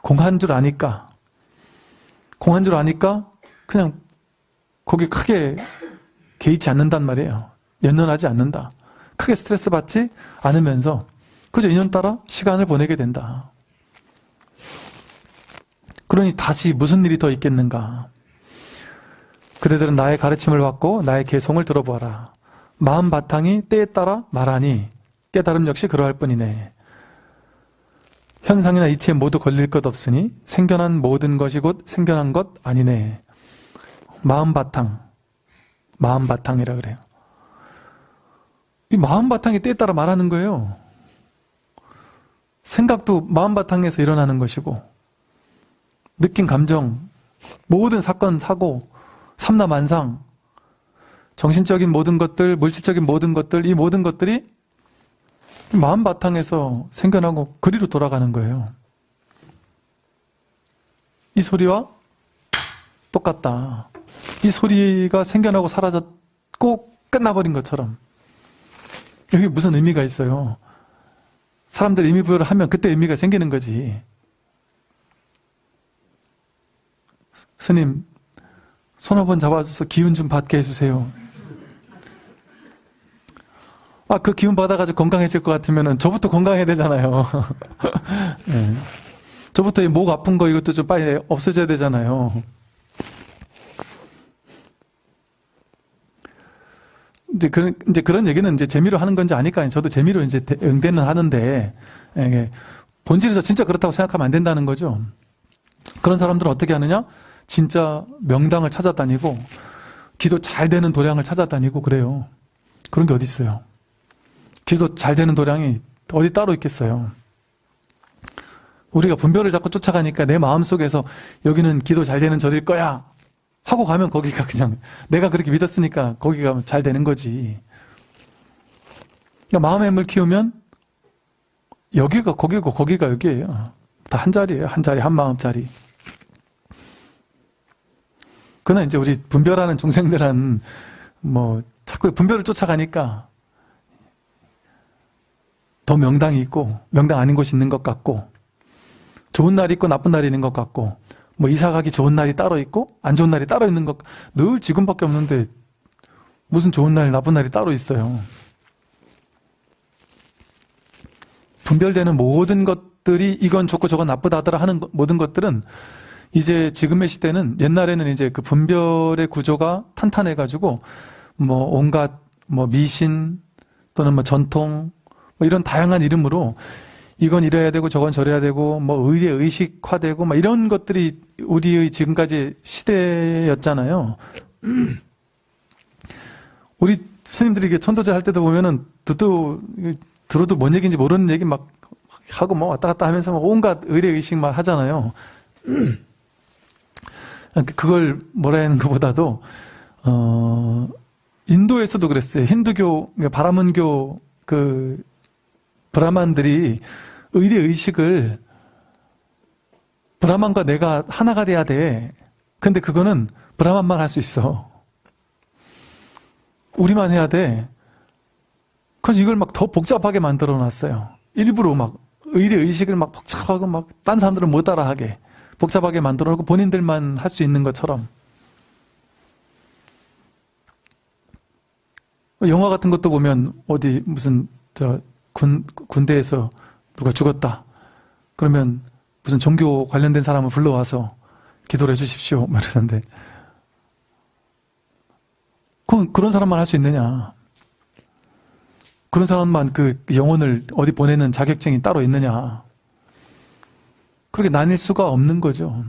공한 줄 아니까 그냥 거기 크게 개의치 않는단 말이에요. 연연하지 않는다. 크게 스트레스 받지 않으면서 그저 인연 따라 시간을 보내게 된다. 그러니 다시 무슨 일이 더 있겠는가? 그대들은 나의 가르침을 받고 나의 개송을 들어보아라. 마음 바탕이 때에 따라 말하니 깨달음 역시 그러할 뿐이네. 현상이나 이치에 모두 걸릴 것 없으니 생겨난 모든 것이 곧 생겨난 것 아니네. 마음 바탕이라 그래요. 이 마음 바탕이 때에 따라 말하는 거예요. 생각도 마음 바탕에서 일어나는 것이고, 느낀 감정, 모든 사건, 사고, 삼라만상, 정신적인 모든 것들, 물질적인 모든 것들, 이 모든 것들이 마음 바탕에서 생겨나고 그리로 돌아가는 거예요. 이 소리와 똑같다. 이 소리가 생겨나고 사라졌고 끝나버린 것처럼. 여기 무슨 의미가 있어요? 사람들 의미부여를 하면 그때 의미가 생기는 거지. 스님, 손 한번 잡아줘서 기운 좀 받게 해주세요. 아, 그 기운 받아가지고 건강해질 것 같으면은 저부터 건강해야 되잖아요. 네. 저부터 이 목 아픈 거 이것도 좀 빨리 없어져야 되잖아요. 이제 그런 얘기는 이제 재미로 하는 건지 아니까 저도 재미로 이제 응대는 하는데, 예, 본질에서 진짜 그렇다고 생각하면 안 된다는 거죠. 그런 사람들은 어떻게 하느냐? 진짜 명당을 찾아다니고 기도 잘 되는 도량을 찾아다니고 그래요. 그런 게 어디 있어요? 기도 잘 되는 도량이 어디 따로 있겠어요? 우리가 분별을 자꾸 쫓아가니까 내 마음속에서 여기는 기도 잘 되는 절일 거야 하고 가면 거기가 그냥 내가 그렇게 믿었으니까 거기가 잘 되는 거지. 그러니까 마음의 힘을 키우면 여기가 거기고 거기가 여기예요. 다 한 자리예요. 한 자리, 한 마음자리. 그러나 이제 우리 분별하는 중생들은 뭐 자꾸 분별을 쫓아가니까 더 명당이 있고 명당 아닌 곳이 있는 것 같고, 좋은 날이 있고 나쁜 날이 있는 것 같고, 뭐 이사 가기 좋은 날이 따로 있고 안 좋은 날이 따로 있는 것, 늘 지금밖에 없는데 무슨 좋은 날 나쁜 날이 따로 있어요. 분별되는 모든 것들이 이건 좋고 저건 나쁘다더라 하는 모든 것들은 이제 지금의 시대는, 옛날에는 이제 그 분별의 구조가 탄탄해가지고 뭐 온갖 뭐 미신 또는 뭐 전통 뭐 이런 다양한 이름으로 이건 이래야 되고 저건 저래야 되고 뭐 의례 의식화되고 막 이런 것들이 우리의 지금까지 시대였잖아요. 우리 스님들이 이게 천도제 할 때도 보면은 들어도 뭔 얘기인지 모르는 얘기 막 하고 뭐 왔다 갔다 하면서 막 온갖 의례 의식 막 하잖아요. 그걸 뭐라 하는 것보다도 인도에서도 그랬어요. 힌두교, 바라문교 그 브라만들이 의례 의식을, 브라만과 내가 하나가 돼야 돼. 근데 그거는 브라만만 할 수 있어. 우리만 해야 돼. 그래서 이걸 막 더 복잡하게 만들어 놨어요. 일부러 막 의례 의식을 막 복잡하고 막 딴 사람들은 못 따라하게 복잡하게 만들어 놓고 본인들만 할 수 있는 것처럼. 영화 같은 것도 보면 어디 무슨 군대에서 누가 죽었다. 그러면 무슨 종교 관련된 사람을 불러와서 기도를 해주십시오. 말하는데 그런 사람만 할 수 있느냐? 그런 사람만 그 영혼을 어디 보내는 자격증이 따로 있느냐? 그렇게 나뉠 수가 없는 거죠.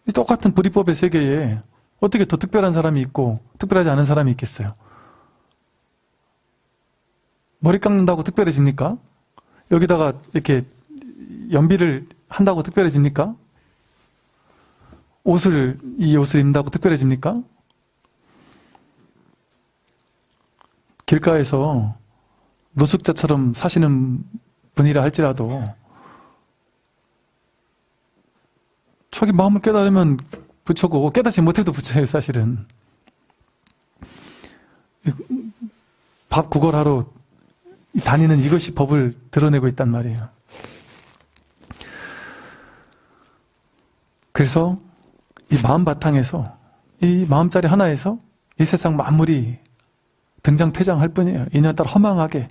이 똑같은 불이법의 세계에 어떻게 더 특별한 사람이 있고 특별하지 않은 사람이 있겠어요? 머리 깎는다고 특별해집니까? 여기다가 이렇게 연비를 한다고 특별해집니까? 이 옷을 입는다고 특별해집니까? 길가에서 노숙자처럼 사시는 분이라 할지라도 자기 마음을 깨달으면 부처고, 깨닫지 못해도 부처예요, 사실은. 밥 구걸하러 다니는 이것이 법을 드러내고 있단 말이에요. 그래서 이 마음 바탕에서, 이 마음자리 하나에서 이 세상 만물이 등장퇴장할 뿐이에요. 인연따라 허망하게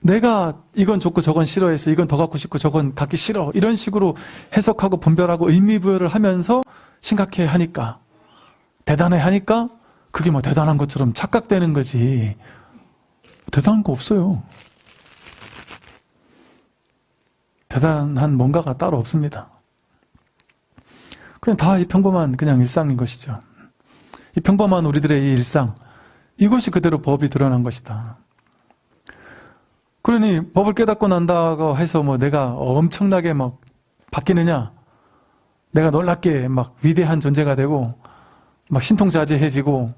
내가 이건 좋고 저건 싫어해서 이건 더 갖고 싶고 저건 갖기 싫어, 이런 식으로 해석하고 분별하고 의미부여를 하면서 심각해 하니까, 대단해 하니까 그게 뭐 대단한 것처럼 착각되는 거지. 대단한 거 없어요. 대단한 뭔가가 따로 없습니다. 그냥 다 이 평범한 그냥 일상인 것이죠. 이 평범한 우리들의 이 일상, 이것이 그대로 법이 드러난 것이다. 그러니 법을 깨닫고 난다고 해서 뭐 내가 엄청나게 막 바뀌느냐, 내가 놀랍게 막 위대한 존재가 되고 막 신통자제해지고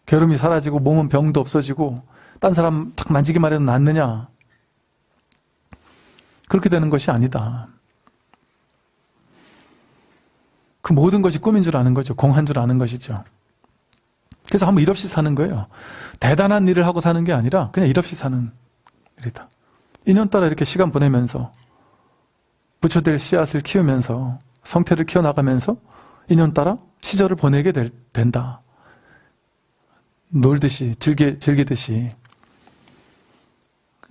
괴로움이 사라지고 몸은 병도 없어지고 딴 사람 탁 만지기만 해도 낫느냐, 그렇게 되는 것이 아니다. 그 모든 것이 꿈인 줄 아는 거죠. 공한 줄 아는 것이죠. 그래서 한번 일 없이 사는 거예요. 대단한 일을 하고 사는 게 아니라 그냥 일 없이 사는 일이다. 인연 따라 이렇게 시간 보내면서 부처될 씨앗을 키우면서 성태를 키워나가면서 인연 따라 시절을 보내게 된다. 놀듯이 즐기듯이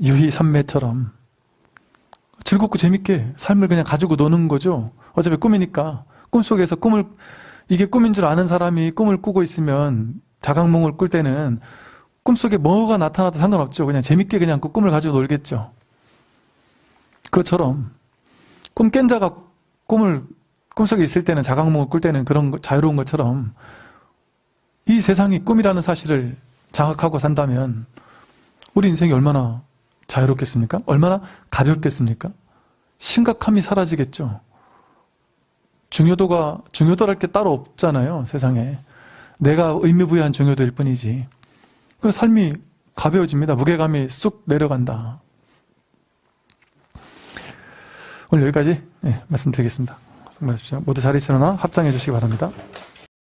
유희삼매처럼 즐겁고 재밌게 삶을 그냥 가지고 노는 거죠. 어차피 꿈이니까. 꿈속에서 이게 꿈인 줄 아는 사람이 꿈을 꾸고 있으면, 자각몽을 꿀 때는 꿈속에 뭐가 나타나도 상관없죠. 그냥 재밌게 그냥 그 꿈을 가지고 놀겠죠. 그것처럼 꿈 깬 자가 꿈속에 있을 때는, 자각몽을 꿀 때는 그런 자유로운 것처럼 이 세상이 꿈이라는 사실을 장악하고 산다면 우리 인생이 얼마나 자유롭겠습니까? 얼마나 가볍겠습니까? 심각함이 사라지겠죠. 중요도랄 게 따로 없잖아요, 세상에. 내가 의미부여한 중요도일 뿐이지. 그 삶이 가벼워집니다. 무게감이 쑥 내려간다. 오늘 여기까지 말씀드리겠습니다. 수고하십시오. 모두 자리에 일어나 합장해 주시기 바랍니다.